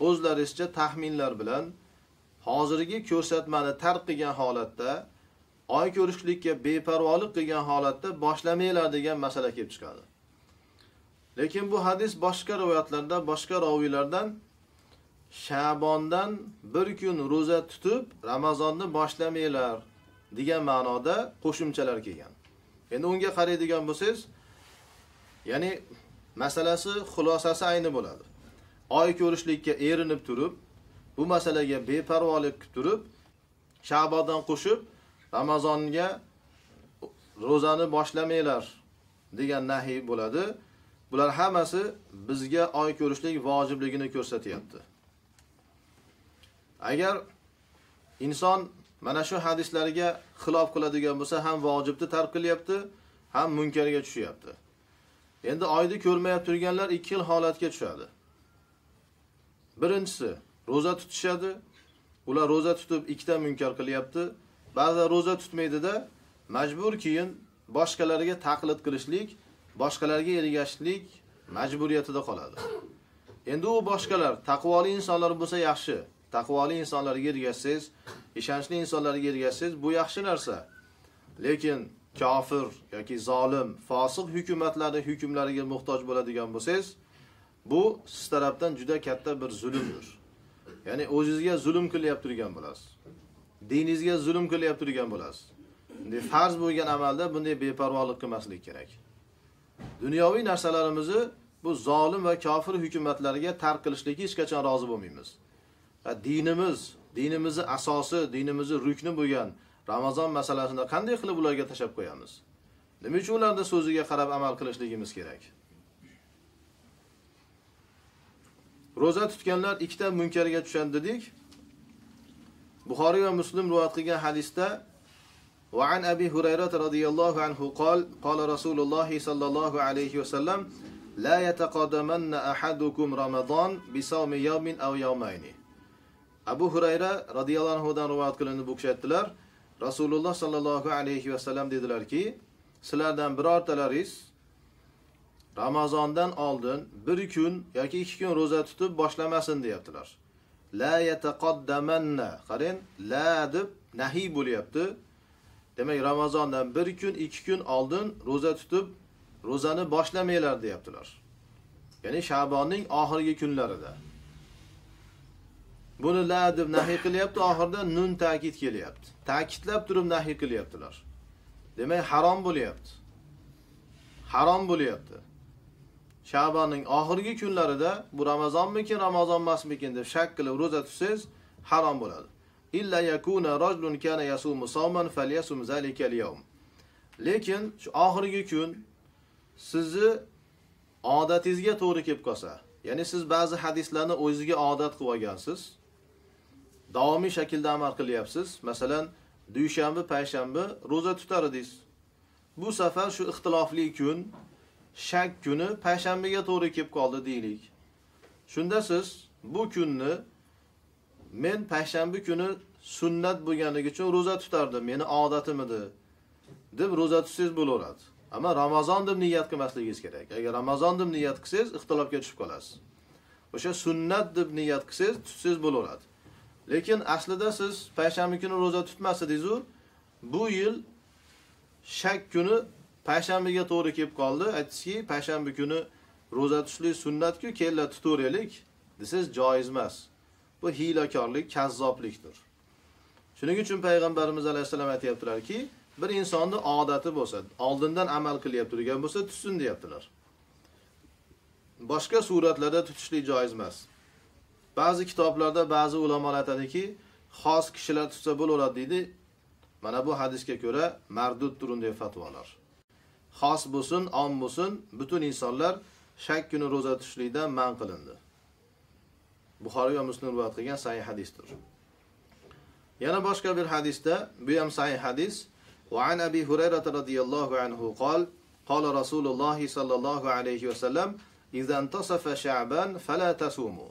o'zlaringizcha taxminlar bilan hozirgi ko'rsatmani tark qilgan holatda, oy ko'rishlikka beparvolik qilgan holatda boshlamanglar degan masala kelib chiqadi. Lekin bu hadis boshqa rivoyatlarda, boshqa roviylardan Sha'bondan bir kun roza tutib Ramazonni boshlamanglar degan ma'noda qo'shimchalar kelgan. Endi unga qaraydigan bo'lsangiz, ya'ni masalasi xulosasi ayni bo'ladi. Oy ko'rishlikka erinib turib, bu masalaga beparvolik qilib turib, Sha'bondan qo'shib Ramazonga rozani boshlamanglar degan nahiy bo'ladi. Bular hammasi bizga oy ko'rishlik vojibligini ko'rsatyapti. Agar inson mana shu hadislarga xilof qiladigan bo'lsa, ham vojibni tark qilyapti, ham munkarga tushyapti. Endi oyni ko'rmayib turganlar ikki xil holatga tushadi. Birinchisi, roza tutishadi. Ular roza tutib ikkita munkar qilyapti. Ba'zilar roza tutmaydi-da, majbur keyin boshqalarga taqlid qilishlik, boshqalarga ergashishlik majburiyatida qoladi. Endi u boshqalar taqvoli insonlar bo'lsa yaxshi. Taqvoli insonlarga ergashsangiz, ishonchli insonlarga ergashsangiz, bu yaxshi narsa. Lekin kofir yoki zolim, fosiq hukumatlarning hukmlariga muhtoj bo'ladigan bo'lsangiz, bu siz tarafdan juda katta bir zulmdir. Ya'ni o'zingizga zulm qilyapti turgan bo'lasiz. Diningizga zulm qilyapti turgan bo'lasiz. Bunday farz bo'lgan amalda bunday beparvolik qilmaslik kerak. Dunyoviy narsalarimizni bu zolim va kofir hukumatlariga tark qilishlikka hech qachon rozi bo'lmaymiz. Dinimizni asosi, dinimizni rukni bo'lgan Ramazon masalasini qanday qilib ularga tashab qo'yamiz? Nima uchun ularda so'ziga qarab amal qilishligimiz kerak? Roza tutganlar ikkita munkarga tushadi dedik. Buxoriy va Muslim rivoyat qilgan hadisda va an Abi Hurayra radhiyallohu anhu qala Rasululloh sallallohu alayhi va sallam la yataqaddamanna ahadukum Ramazon bi sawmi yawmin aw yawmayn. Abu Hurayra radhiyallohu anhu dan rivoyat qilinib bu kishi aytdilar, Rasululloh sallallohu alayhi va sallam dedilarki, sizlardan birortalaringiz Ramazondan oldin bir kun yoki 2 kun roza tutib boshlamasin deyaptilar. La yataqaddamanna. Qarang, la deb nahiy bo'lyapti. Demak, Ramazondan bir kun, 2 kun oldin roza tutib, rozani boshlamanglar deyaptilar. Ya'ni Sha'bonning oxirgi kunlarida. Buni la deb nahiy qilyapti, oxirida nun ta'kid kelyapti. Ta'kidlab turib nahiy qilyaptilar. Demak, harom bo'lyapti. Harom bo'lyapti. Sha'bonning oxirgi kunlarida bu Ramazonmikin, Ramazon emasmikin deb shak qilib roza tutsangiz harom bo'ladi. Illa yakuna rajulun kana yasumu sawman falyasum zalika al-yawm. Lekin shu oxirgi kun sizni odatingizga to'g'ri kelib qolsa, ya'ni siz ba'zi hadislarni o'zingizga odat qilib olgansiz, davomiy shaklda amal qilyapsiz. Masalan, dushanba, payshanba roza tutar edingiz. Bu safar shu ixtilofli kun, shak kuni payshanbaga to'g'ri kelib qoldi deylik. Shunda siz bu kunni men payshanba kuni sunnat bo'lganligi uchun roza tutardim, meni odatim edi deb roza tutsangiz bo'laveradi. Ammo Ramazon deb niyat qilmasligingiz kerak. Agar Ramazon deb niyat qilsangiz ixtilofga tushib qolasiz. O'sha sunnat deb niyat qilsangiz tutsangiz bo'laveradi. Lekin aslida siz payshanba kuni roza tutmasidingiz-ku, bu yil shak kuni payshanbaga to'g'ri kelib qoldi. Aytdiki, payshanba kuni roza tutishlik sunnat-ku, kellar tutaveraylik desangiz joiz emas. Bu hilakorlik, kazzoblikdir. Shuning uchun payg'ambarimiz alayhisalom aytayaptilar-ki, bir insonning odati bo'lsa, oldindan amal qilyapti turgan bo'lsa, tutsin deyaptilar. Boshqa suratlarda tutishlik joiz emas. Ba'zi kitoblarda ba'zi ulamolar aytadiki, xos kishilar tutsa bo'laveradi deydi. Mana bu hadisga ko'ra mardud turunday fatvolar. Xos bo'lsin, om bo'lsin, butun insonlar shak kuni roza tutishlikdan man qilindi. Buxoriy va Muslim rivoyat qilgan sahih hadisdir. Yana boshqa bir hadisda, bu ham sahih hadis, va an Abi Hurayra radhiyallohu anhu qol, qala Rasululloh sallallohu alayhi va sallam, "Iza intasafa Sha'ban fala tasumu."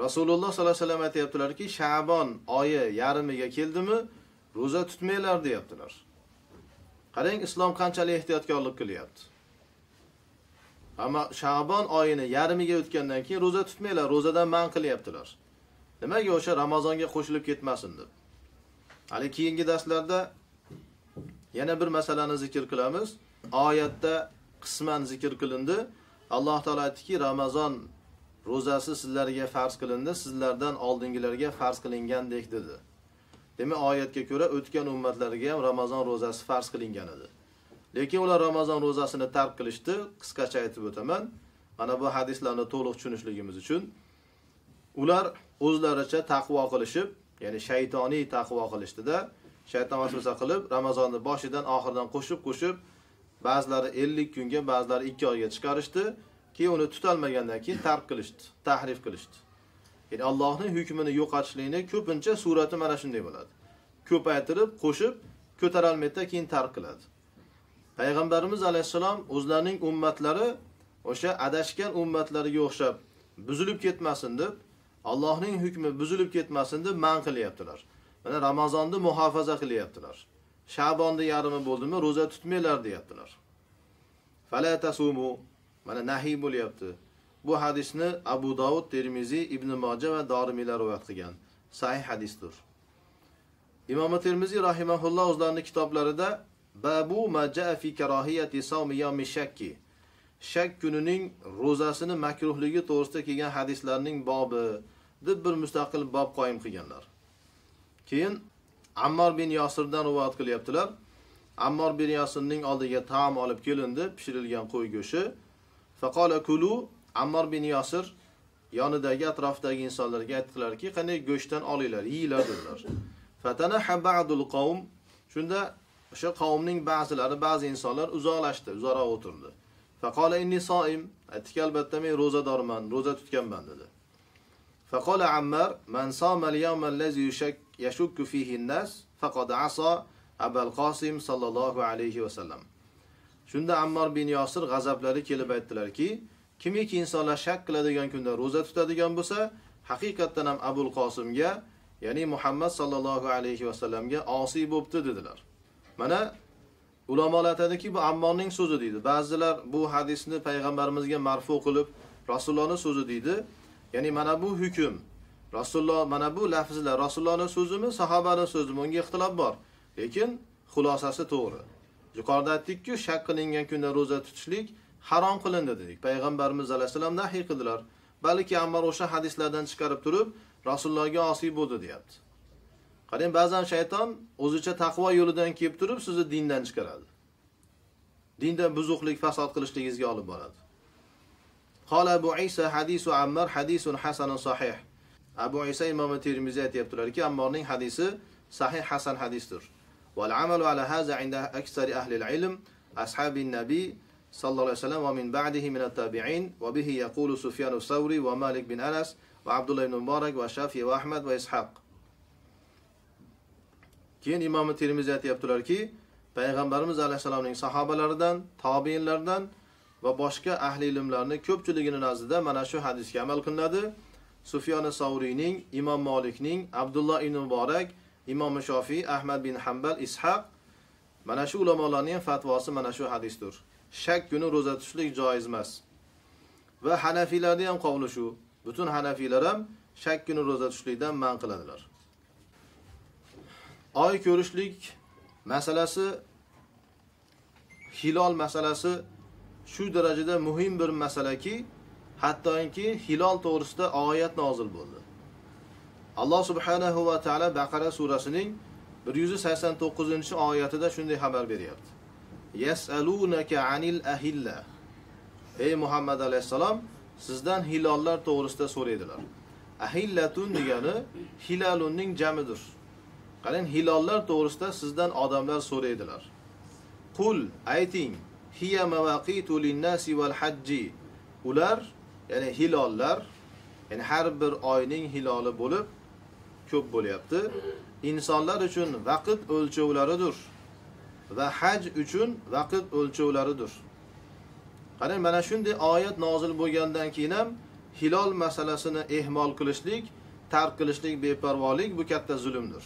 Rasululloh sallallohu alayhi vasallam aytayaptilar-ki, Sha'bon oyi yarimiga keldimi, roza tutmanglar deyaptilar. Qarang, islom qanchalik ehtiyotkorlik qilyapti. Ammo Sha'bon oyini yarimiga o'tgandan keyin roza tutmanglar, rozadan man qilyaptilar. Nimaga? O'sha Ramazonga qo'shilib ketmasin deb. Hali keyingi darslarda yana bir masalani zikr qilamiz. Oyatda qisman zikr qilindi. Alloh taolo aytdiki, Ramazon rozasi sizlarga farz qilindi, sizlardan oldingilarga farz qilingandek dedi. Demak, oyatga ko'ra o'tgan ummatlarga ham Ramazon rozasi farz qilingan edi. Lekin ular Ramazon rozasini tark qilishdi. Qisqacha aytib o'taman. Mana bu hadislarni to'liq tushunishligimiz uchun ular o'zlaricha taqvo qilishib, ya'ni shaytoniy taqvo qilishdi-da, shayton vasvasa qilib Ramazonni boshidan oxiridan qo'shib, ba'zilari 50 kunga, ba'zilari 2 oyga chiqarishdi, keyin uni tutalmagandan keyin tark qilishdi, tahrif qilishdi. Ya'ni Allohning hukmini yo'qotishlikni ko'pincha surati mana shunday bo'ladi. Ko'paytirib, qo'shib, ko'tarolmaydi, keyin tark qiladi. Payg'ambarimiz alayhisalom o'zlarining ummatlari o'sha adashgan ummatlariga o'xshab buzilib ketmasin deb, Allohning hukmi buzilib ketmasin deb man qilyaptilar. Mana Ramazonni muhofaza qilyaptilar. Sha'bonni yarimi bo'ldimi, roza tutmanglar deyaptilar. Fala tasumu, mana nahiy bo'lyapti. Bu hadisni Abu Davud, Termiziy, Ibn Majah va Dorimilar rivoyat qilgan sahih hadisdir. Imom Termiziy rahimahulloh o'zlarining kitoblarida Babu ma jaa fi karahiyati sawmi yawmi shakki, shak kunining rozasini makruhligi to'g'risida kelgan hadislarning bobi deb bir mustaqil bob qo'yim qilganlar. Keyin Ammor bin Yosirdan rivoyat qilyaptilar. Ammor bin Yosirning oldiga taom olib kelindi, pishirilgan qo'y go'shti. Faqala kulu, Ammor bin Yosir yonidagi atrofdagi insonlarga aytdilarki, qani go'shtdan olinglar, yeyinglar dedilar. Fatanaha ba'dul qawm, shunda o'sha qavmning ba'zi insonlar uzoqlashdi, uzoqroq o'tirdi. Faqala inni soim, aytdi albatta men rozadorman, roza tutganman dedi. Faqala Ammar, man sama al-yawma allazi yashukku fihi an-nas faqad asa Abul Qasim sallallohu alayhi va sallam. Shunda Ammor bin Yosir g'azablari kelib aytdilarki, kimiki insonlar shak qiladigan kunda roza tutadigan bo'lsa, haqiqatan ham Abul Qosimga, ya'ni Muhammad sallallohu alayhi va sallamga osiy bo'pti dedilar. Mana ulamolar aytadiki, bu Ammorning so'zi deydi. Ba'zilar bu hadisni payg'ambarimizga marfu qilib, Rasulullohning so'zi deydi. Ya'ni mana bu hukm, Rasululloh, mana bu lafzlar Rasulullohning so'zimi, sahobaning so'zimi, unga ixtilof bor. Lekin xulosasi to'g'ri. Yuqorida aytdik-ku, shak qilingan kunda roza tutishlik harom qilindi dedik. Payg'ambarimiz alayhisalom nahiy qildilar. Balki Ammor o'sha hadislardan chiqarib turib, Rasulullohga osiy bo'ldi deyapti. Qarang, ba'zan shayton o'zicha taqvo yo'lidan kelib turib, sizni dindan chiqaradi. Dinda buzuqlik, fasod qilishligingizga olib boradi. Qala Abu Isa hadisu Ammar hadisun hasanun sahih. Abu Isa Imom Termiziy aytibdilarki, Ammorning hadisi sahih hasan hadisdir. Wal amalu ala hadha inda aksari ahli al-ilm ashabin nabiy sallallohu alayhi vasallam va min ba'dihi min at-tabi'in wa bihi yaqulu Sufyan as-Sawri wa Malik bin Anas va Abdullah ibn Mubarak va Shafi'i va Ahmad va Ishaq. Keyin Imom Termiziy aytibdilarki, payg'ambarimiz alayhisalomning sahobalaridan, tabiinlardan va boshqa ahli ilmlarning ko'pchiligining nazdida mana shu hadisga amal qilinadi. Sufyon as-Savriyning, Imom Malikning, Abdulloh ibn Muborak, Imom Shofiy, Ahmad bin Hanbal, Ishaq, mana shu ulamolarning fatvosi mana shu hadisdir. Shak kuni roza tutishlik joiz emas. Va Hanafiylarning ham qavli shu. Butun Hanafiylar ham shak kuni roza tutishlikdan man qiladilar. Oy ko'rishlik masalasi, hilol masalasi shu darajada muhim bir masalaki, hattoki hilol to'g'risida oyat nozil bo'ldi. Alloh subhanahu va taolo Baqara surasining 189-oyatida shunday xabar beryapti. Yas'alunaka anil ahilla. Ey Muhammad alayhisalom, sizdan hilollar to'g'risida so'raydilar. Ahillatun degani hilalunning jamidir. Qarang, hilollar to'g'risida sizdan odamlar so'raydilar. Qul, ayting, hiya mawaqitu lin-nasi wal hajji. Ular, ya'ni hilollar, ya'ni har bir oyning hiloli bo'lib ko'p bo'lyapti. İnsanlar uchun vaqt o'lchovlaridir va haj uchun vaqt o'lchovlaridir. Qarang, mana shunday oyat nozil bo'lgandan keyin ham hilol masalasini ehmol qilishlik, tark qilishlik, beparvolik bu katta zulmdir.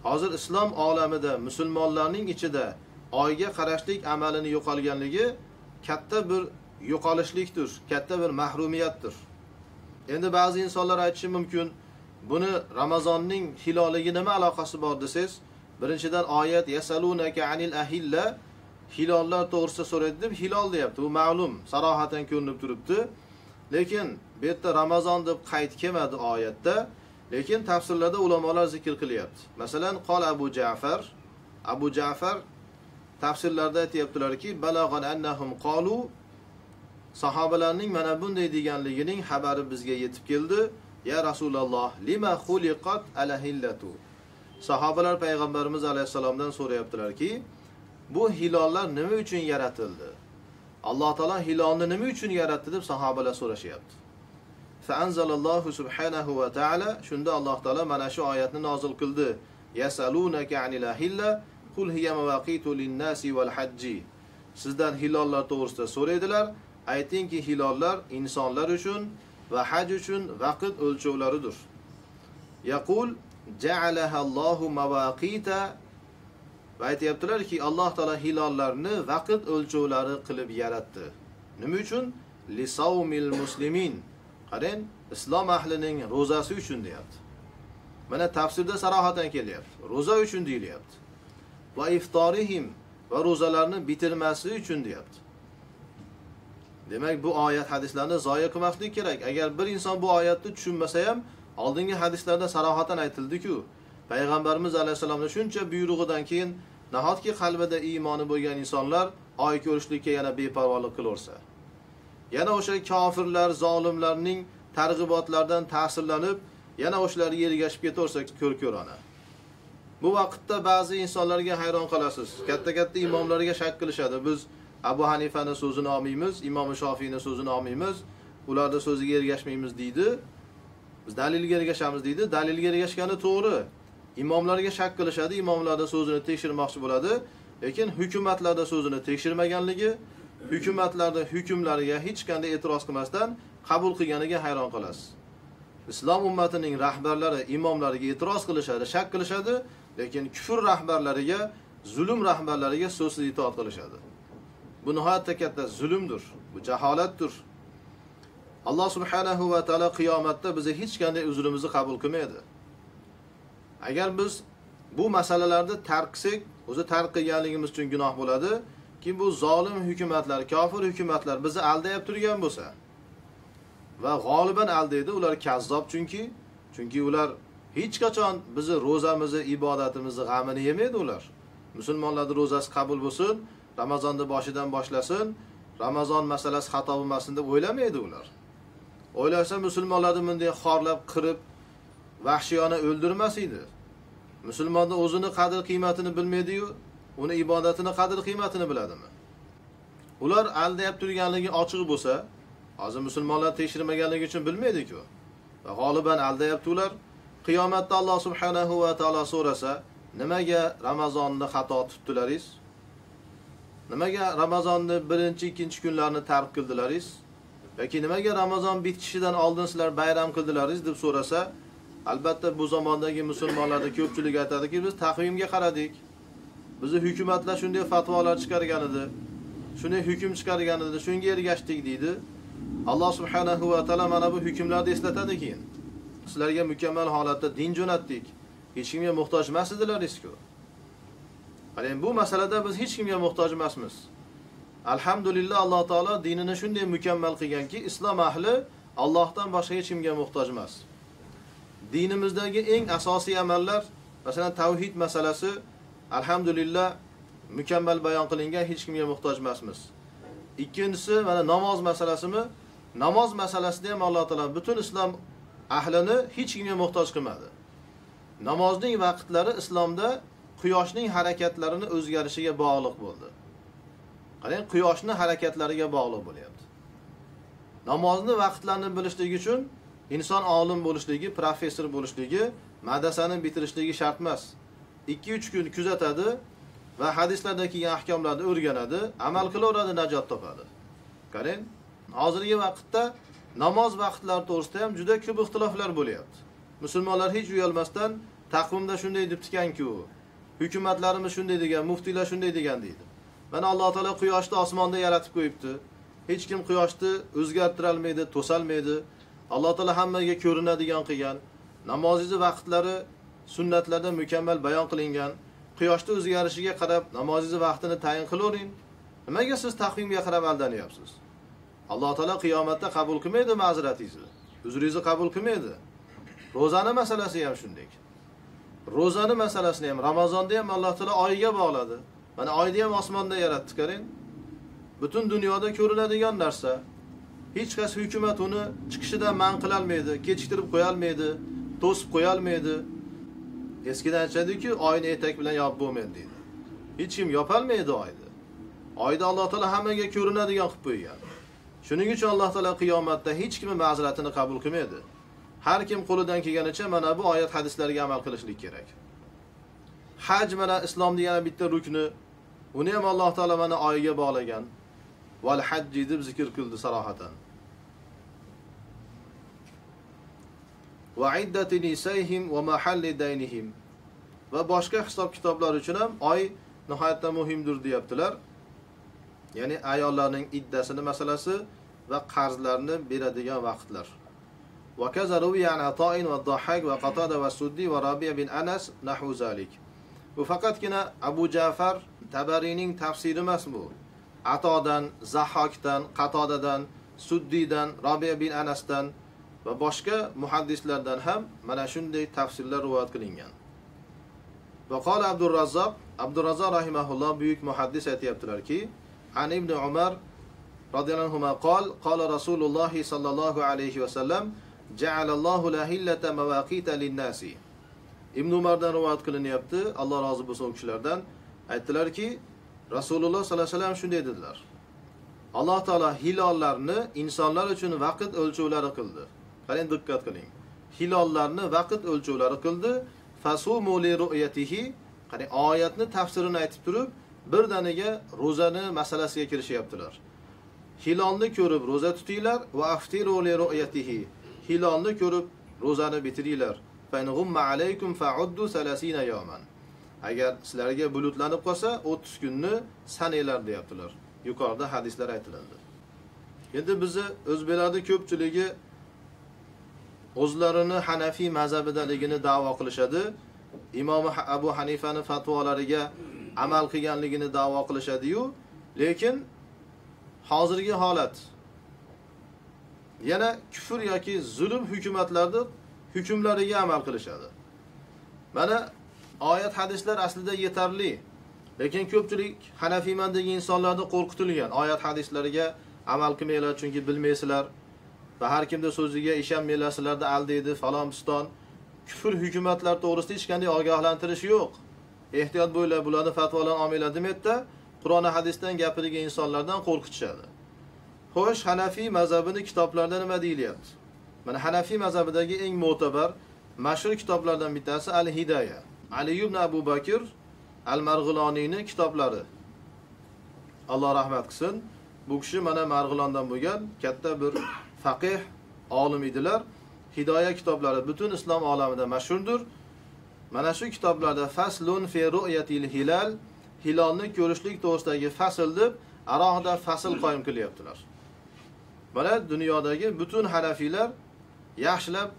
Hozir islom olamida musulmonlarning ichida oyga qarashlik amalini yo'qolganligi katta bir yo'qolishlikdir, katta bir mahrumiyatdir. Endi ba'zi insonlar aytishi mumkin, buni Ramazonning hiloliga nima aloqasi bor desangiz, birinchidan oyat yasalunaka anil ahilla, hilollar to'g'risida so'raydi deb hilol deyapti. Bu ma'lum, sarohatan ko'rinib turibdi. Lekin bu yerda Ramazon deb qayd kelmadi oyatda, lekin tafsirlarda ulamolar zikr qilyapti. Masalan, qol Abu Ja'far tafsirlarda aytibdilarki, balaghan annahum qalu, sahobalarning mana bunday deganligining xabari bizga yetib keldi. Ya Rasululloh, lima xuliqat alahillatu. Sahobalar payg'ambarimiz alayhisalomdan so'rayaptilarki, bu hilollar nima uchun yaratildi? Alloh taolo hilolni nima uchun yaratdi deb sahobalar so'rashyapti. Fa anzalallohu subhanahu va ta'ala, shunda Alloh taolo mana shu oyatni nozil qildi. Yasalunaka anil ahilla, qul hiya mawaqitu lin-nasi wal hajji. Sizdan hilollar to'g'risida so'raydilar. Aytingki, hilollar insonlar uchun va haj uchun vaqt o'lchovlaridir. Yaqul ja'alaha Allohu mawaqita. Va aytibdilarki, Alloh taolo hilollarni vaqt o'lchovlari qilib yaratdi. Nima uchun? Lisawmil muslimin. Qarang, islom ahlining ro'zasi uchun deyapti. Mana tafsirda sarohatan kelyapti. Ro'za uchun deyilyapti. Va iftorihim, va ro'zalarni bitirmaslik uchun deyapti. Demak, bu oyat hadislarni zoya qilmaslik kerak. Agar bir inson bu oyatni tushunmasa ham, oldingi hadislarda sarohatan aytildi-ku, payg'ambarimiz alayhisolamning shuncha buyrug'idan keyin nahotki qalbida iymoni bo'lgan insonlar oy ko'rishlikka yana beparvolik qilaversa, yana o'sha kofirlar, zolimlarning targ'ibotlaridan ta'sirlanib, yana o'shalarga ergashib ketaversa ko'r-ko'rona. Bu vaqtda ba'zi insonlarga hayron qolasiz. Katta-katta imomlarga shak qilishadi. Biz Abu Hanifaning so'zini olmaymiz, Imom Shofiyning so'zini olmaymiz, ularning so'ziga ergashmaymiz deydi. Biz dalilga ergashamiz deydi. Dalilga ergashgani to'g'ri. Imomlarga shak qilishadi, imomlarning so'zini tekshirmoqchi bo'ladi, lekin hukumatlarning so'zini tekshirmaganligi, hukumatlarning hukmlariga hech qanday e'tiroz qilmasdan qabul qilganiga hayron qolasiz. Islom ummatining rahbarlari imomlariga e'tiroz qilishadi, shak qilishadi, lekin kufr rahbarlariga, zulm rahbarlariga so'zsiz itoat qilishadi. Bu nihoyatda katta zulmdir, bu jaholatdir. Alloh subhanahu va taolo qiyomatda bizni hech qanday uzrimizni qabul qilmaydi. Agar biz bu masalalarni tark qilsak, o'zi tark qilganligimiz uchun gunoh bo'ladi, ki bu zolim hukumatlar, kofir hukumatlar bizni aldayib turgan bo'lsa va g'oliban aldaydi, ular kazzob chunki ular hech qachon bizni ro'zamizni, ibodatimizni g'amini yemaydi ular. Musulmonlarning ro'zasi qabul bo'lsin, Ramazonda boshidan boshlasin, Ramazon masalasi xato bo'lmasin deb o'ylamaydi ular. O'ylasa musulmonlarni bunday xorlab, qirib, vahshiyona o'ldirmas edi. Musulmonda o'zini qadr qiymatini bilmaydi-yu, uni ibodatini qadr qiymatini biladimi? Ular aldayib turganligi ochiq bo'lsa, hozir musulmonlar tekshirmaganligi uchun bilmaydi-ku. Va g'oliban aldayapti ular. Qiyomatda Alloh subhanahu va taolo so'rasa, nimaga Ramazonni xato tutdilaringiz? Nimaga Ramazonni birinchi, ikkinchi kunlarni tark qildilaringiz? yoki nimaga Ramazon bitishidan oldin sizlar bayram qildilaringiz deb so'rasa, albatta bu zamondagi musulmonlarda ko'pchilik aytadiki, biz taqvimga qaradik. Bizni hukumatlar shunday fatvolar chiqargan edi. Shunday hukm chiqargan edi, shunga ergashdik deydi. Alloh subhanahu va taolo mana bu hukmlarni eslatadi keyin. Sizlarga mukammal holatda din jo'natdik. Hech kimga muhtoj emas edilaringiz-ku. Mana bu masalada biz hech kimga muhtoj emasmiz. Alhamdulillah Alloh taolo dinini shunday mukammal qilganki, islom ahli Allohdan boshqa hech kimga muhtoj emas. Dinimizdagi eng asosiy amallar, masalan tavhid masalasi, alhamdulillah mukammal bayon qilingan, hech kimga muhtoj emasmiz. Ikkinchisi mana namoz masalasimi? Namoz masalasida ham Alloh taolo butun islom ahlini hech kimga muhtoj qilmadi. Namozning vaqtlari islomda quyoshning harakatlarini o'zgarishiga bog'liq bo'ldi. Qarang, quyoshning harakatlariga bog'liq bo'lyapti. Namozni vaqtlarini bilishlik uchun inson olim bo'lishligi, professor bo'lishligi, madrasani bitirishligi shart emas. 2-3 kun kuzatadi va hadislardagi kelgan ahkomlarni o'rganadi, amal qilaveradi, najot topadi. Qarang, hozirgi vaqtda namoz vaqtlari to'g'risida ham juda ko'p ixtiloflar bo'lyapti. Musulmonlar hech uyalmasdan taqvimda shunday deb tikanki, hukumatlarimiz shunday degan, muftiylar shunday degan deydi. Mana Alloh taolo quyoshni osmonda yaratib qo'yibdi. Hech kim quyoshni o'zgartira olmaydi, to'solmaydi. Alloh taolo hammaga ko'rinadigan qilgan. Namozingiz vaqtlari sunnatlarda mukammal bayon qilingan. Quyoshning o'zgarishiga qarab namozingiz vaqtini tayin qilavering. Nimaga siz taqvimga qarab aldanyapsiz? Alloh taolo qiyomatda qabul qilmaydi ma'ziratingizni. Uzringizni qabul qilmaydi. Ro'zani masalasi ham shunday. Ro'zani masalasini ham Ramazonda ham Alloh taolo oyiga bog'ladi. Mana oyni ham osmonda yaratdi, qarang. Butun dunyoda ko'rinadigan narsa. Hech qaysi hukumat uni chiqishidan man qila olmaydi, kechiktirib qo'ya olmaydi, to'sib qo'ya olmaydi. Eskidan aytadiki, oyni etak bilan yopib bo'lmaydi deydi. Hech kim yopolmaydi oyni. Oyda Alloh taolo hammaga ko'rinadigan qilib qo'ygan. Shuning uchun Alloh taolo qiyomatda hech kim ma'ziratini qabul qilmaydi. Har kim qo'lidan kelganicha mana bu oyat hadislarga amal qilishlik kerak. Haj mana islomning yana bitta rukni. Uni ham Alloh taolo mana oyiga bog'lagan. Val hajji deb zikr qildi sarohatan. Va iddati nisayhim va mahalli daynihim. Va boshqa hisob kitoblar uchun ham oy nihoyatda muhimdir deyaptilar. Ya'ni ayollarning iddasini masalasi va qarzlarni beradigan vaqtlar. Va kazaruvi an Ato'in va Dahhak va Qatada va Suddi va Rabi'a bin Anas nahvu zalik. Bu faqatgina Abu Ja'far Tabarining tafsiri emas bu. Atodan, Zahhakdan, Qatodadan, Suddidan, Rabi'a bin Anasdan va boshqa muhaddislardan ham mana shunday tafsirlar rivoyat qilingan. Va qala Abdurrazzoq rahimahulloh buyuk muhaddis aytibdilarki, an ibn Umar radhiyallohu anhu qala Rasululloh sallallohu alayhi va sallam ja'alallohu lahillata mawaqita lin-nasi. Ibn Umardan rivoyat qilinyapti, Alloh rozi bo'lsin u kishilardan. Aytdilarki, Rasululloh sallallohu alayhi vasallam shunday dedilar. Alloh taolo hilollarni insonlar uchun vaqt o'lchovlari qildi. Qarang, diqqat qiling. Hilollarni vaqt o'lchovlari qildi. Fasumu li ru'yatihi. Qarang, oyatni tafsirini aytib turib, birdaniga ro'zani masalasiga kirishyaptilar. Hilolni ko'rib ro'za tutinglar va aftiru li ru'yatihi. Hilolni ko'rib ro'zani bitiringlar. Fa in gumma alaykum fa'uddu 30 yawman. Agar sizlarga bulutlanib qolsa 30 kunni sananglar deyaptilar. Yuqorida hadislar aytiladi. Endi bizni o'zbeklarda ko'pchiligi o'zlarini Hanafiy mazhabidaligini da'vo qilishadi. Imom Abu Hanifaning fatvolariga amal qilganligini da'vo qilishadi-yu, lekin hozirgi holat yana kufr yoki zulm hukumatlarida hukmlariga amal qilishadi. Mana oyat hadislar aslida yetarli, lekin ko'pchilik Hanafiyman'dagi insonlarni qo'rqitilgan. Oyat hadislariga amal qilmaylar chunki bilmaysizlar va har kimda so'ziga ishonmaylarsizlarda aldaydi falon piston. Kufr hukumatlar to'g'risida hech qanday ogohlantirish yo'q. Ehtiyot bo'linglar, bularni fatvolarni olmanglar demaydi-da, Qur'on va hadisdan gapirgan insonlardan qo'rqitishadi. Xo'sh, Hanafiy mazhabini kitoblarda nima deyilyapti? Mana Hanafiy mazhabidagi eng mo'tabar mashhur kitoblardan bittasi Al-Hidaya. Ali ibn Abu Bakr Al-Marg'iloniyning kitoblari. Alloh rahmat qilsin. Bu kishi mana Marg'ilondan bo'lgan katta bir faqih, olim edilar. Hidoya kitoblari butun islom olamida mashhurdir. Mana shu kitoblarda faslun fi ru'yatil hilal, hilolni ko'rishlik to'g'risidagi fasl deb alohida fasl qo'yim qilyaptilar. Mana dunyodagi butun hanafiylar yaxshilab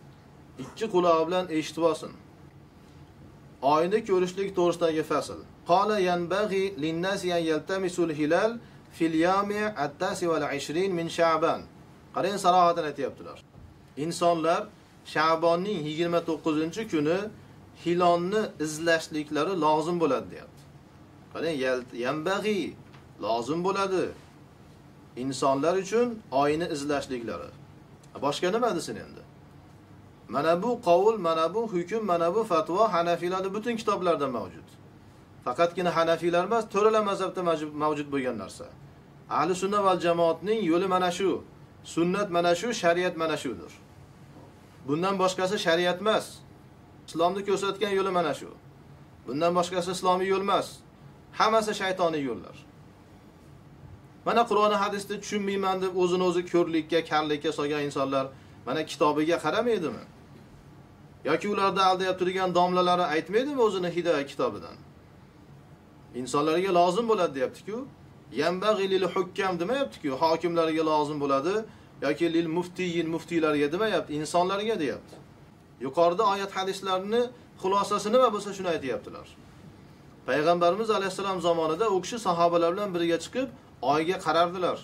ikki quloq bilan eshitib olsin. Oyni ko'rishlik to'g'risidagi fasl. Qala yanbaghi lin-nasi an yaltamisul hilal fil yawmi at-tasi wal 20 min Sha'ban. Qarang, sarohatan aytibdilar. İnsanlar Sha'bonning 29-kuni hilonni izlashliklari lozim bo'ladi deyapti. Qarang, yanbaghi lozim bo'ladi. İnsanlar uchun oyni izlashliklari. Boshqa nima desin endi? Mana bu qavul, mana bu hukm, mana bu fatvo Hanafiylarning butun kitoblarida mavjud. Faqatgina Hanafiylar emas, to'rala mazhabda mavjud bo'lgan narsa. Ahli sunna val jamoatning yo'li mana shu. Sunnat mana shu, shariat mana shudir. Bundan boshqasi shariat emas. Islomni ko'rsatgan yo'li mana shu. Bundan boshqasi islomiy yo'l emas. Hammasi shaytoniy yo'llar. Mana Qur'on hadisni tushunmayman deb o'zini o'zi ko'rlikka, karlikka solgan insonlar mana kitobiga qaramaydimi? Yoki ularda aldayib turgan domlalari aytmaydimi o'zini hidoya kitobidan? İnsonlarga lozim bo'ladi deyapti-ku. Yanbaghi lil hukam demayapti-ku, hokimlarga lozim bo'ladi yoki lil muftiyin, muftiylarga demayapti, insonlarga deyapti. Yuqorida oyat hadislarni xulosasi nima bo'lsa shuni aytayaptilar. Payg'ambarimiz alayhisalom zamonida u kishi sahobalar bilan birga chiqib oyga qarardilar.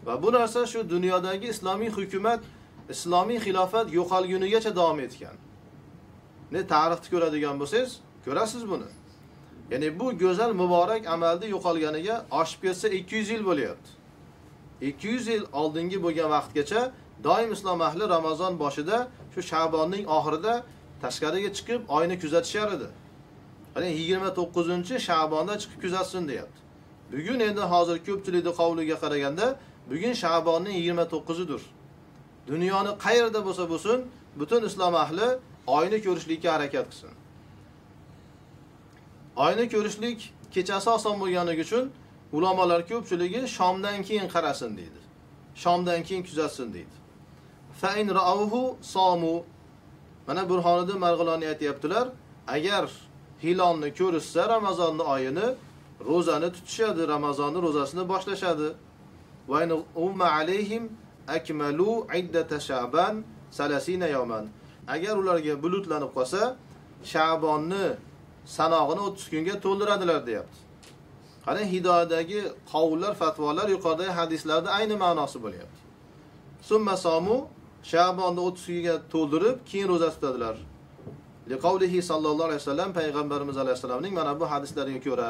Va bu narsa shu dunyodagi islomiy hukumat, islomiy xilofat yo'qolgunigacha davom etgan. Ne tarixni ko'radigan bo'lsangiz, ko'rasiz buni. Ya'ni bu go'zal muborak amalda yo'qolganiga oshib ketsa 200 yil bo'lyapti. 200 yil oldingi bo'lgan vaqtgacha doim islom ahli Ramazon boshida, shu Sha'bonning oxirida tashqariga chiqib oyni kuzatishyar edi. Ya'ni 29-Sha'bonda chiqib kuzatsin deyapti. Bugun endi hozir ko'pchilikning qavliga qaraganda bugun Sha'bonning 29idir. Dunyoni qayerda bo'lsa bo'lsin, butun islom ahli oyni ko'rishlikka harakat qilsin. Oyni ko'rishlik kechasi oson bo'lganligi uchun ulamolar ko'pchiligi shomdan keyin qarasin deydi. Shomdan keyin kuzatsin deydi. Fa in ra'awhu samu. Mana Burhoniddin Marg'iloniy aytibdilar, agar hilolni ko'rishsa Ramazonning oyini ro'zani tutishadi, Ramazonning ro'zasini boshlashadi. Va in umma alayhim akmalu iddat Sha'ban 30 yawman. Agar ularga bulutlanib qolsa, Sha'bonni sanog'ini 30 kunga to'ldiradilar deyapti. Qani hidoyadagi qavullar, fatvolar yuqoridagi hadislarda ayni ma'nosi bo'lyapti. Summa samu, Sha'bonni 30 kunga to'ldirib, keyin ro'za tutadilar. Liqavlihi sallallohu alayhi vasallam, payg'ambarimiz alayhisalomning mana bu hadislariga ko'ra,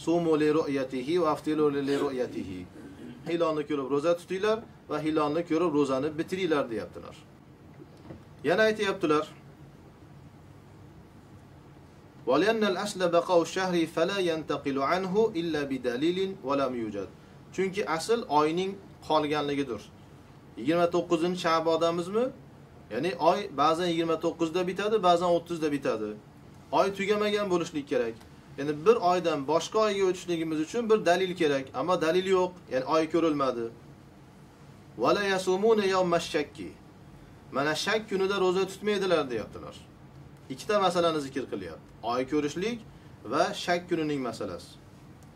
sumu li ru'yatihi va aftilu li ru'yatihi. Hilolni ko'rib ro'za tutinglar va hilolni ko'rib ro'zani bitiringlar deyaptilar. Yana aytibdilar, وَلِأَنَّ الْأَصْلَ بَقَاءُ الشَّهْرِ فَلَا يَنْتَقِلُ عَنْهُ إِلَّا بِدَلِيلٍ وَلَمْ يُوجَدْ. Chunki asl oyning qolganligidir. 29-Sha'bondamizmi? Ya'ni oy ba'zan 29da bitadi, ba'zan 30da bitadi. Oy tugamagan bo'lishlik kerak. Ya'ni bir oydan boshqa oyga o'tishligimiz uchun bir dalil kerak, ammo dalil yo'q. Ya'ni oy ko'rilmadi. وَلَا يَصُومُونَ يَوْمَ الشَّكِّ. Mana shak kunida ro'za tutmaydilar deyaptilar. Ikkita masalani zikr qilyapti. Oy ko'rishlik va shak kunining masalasi.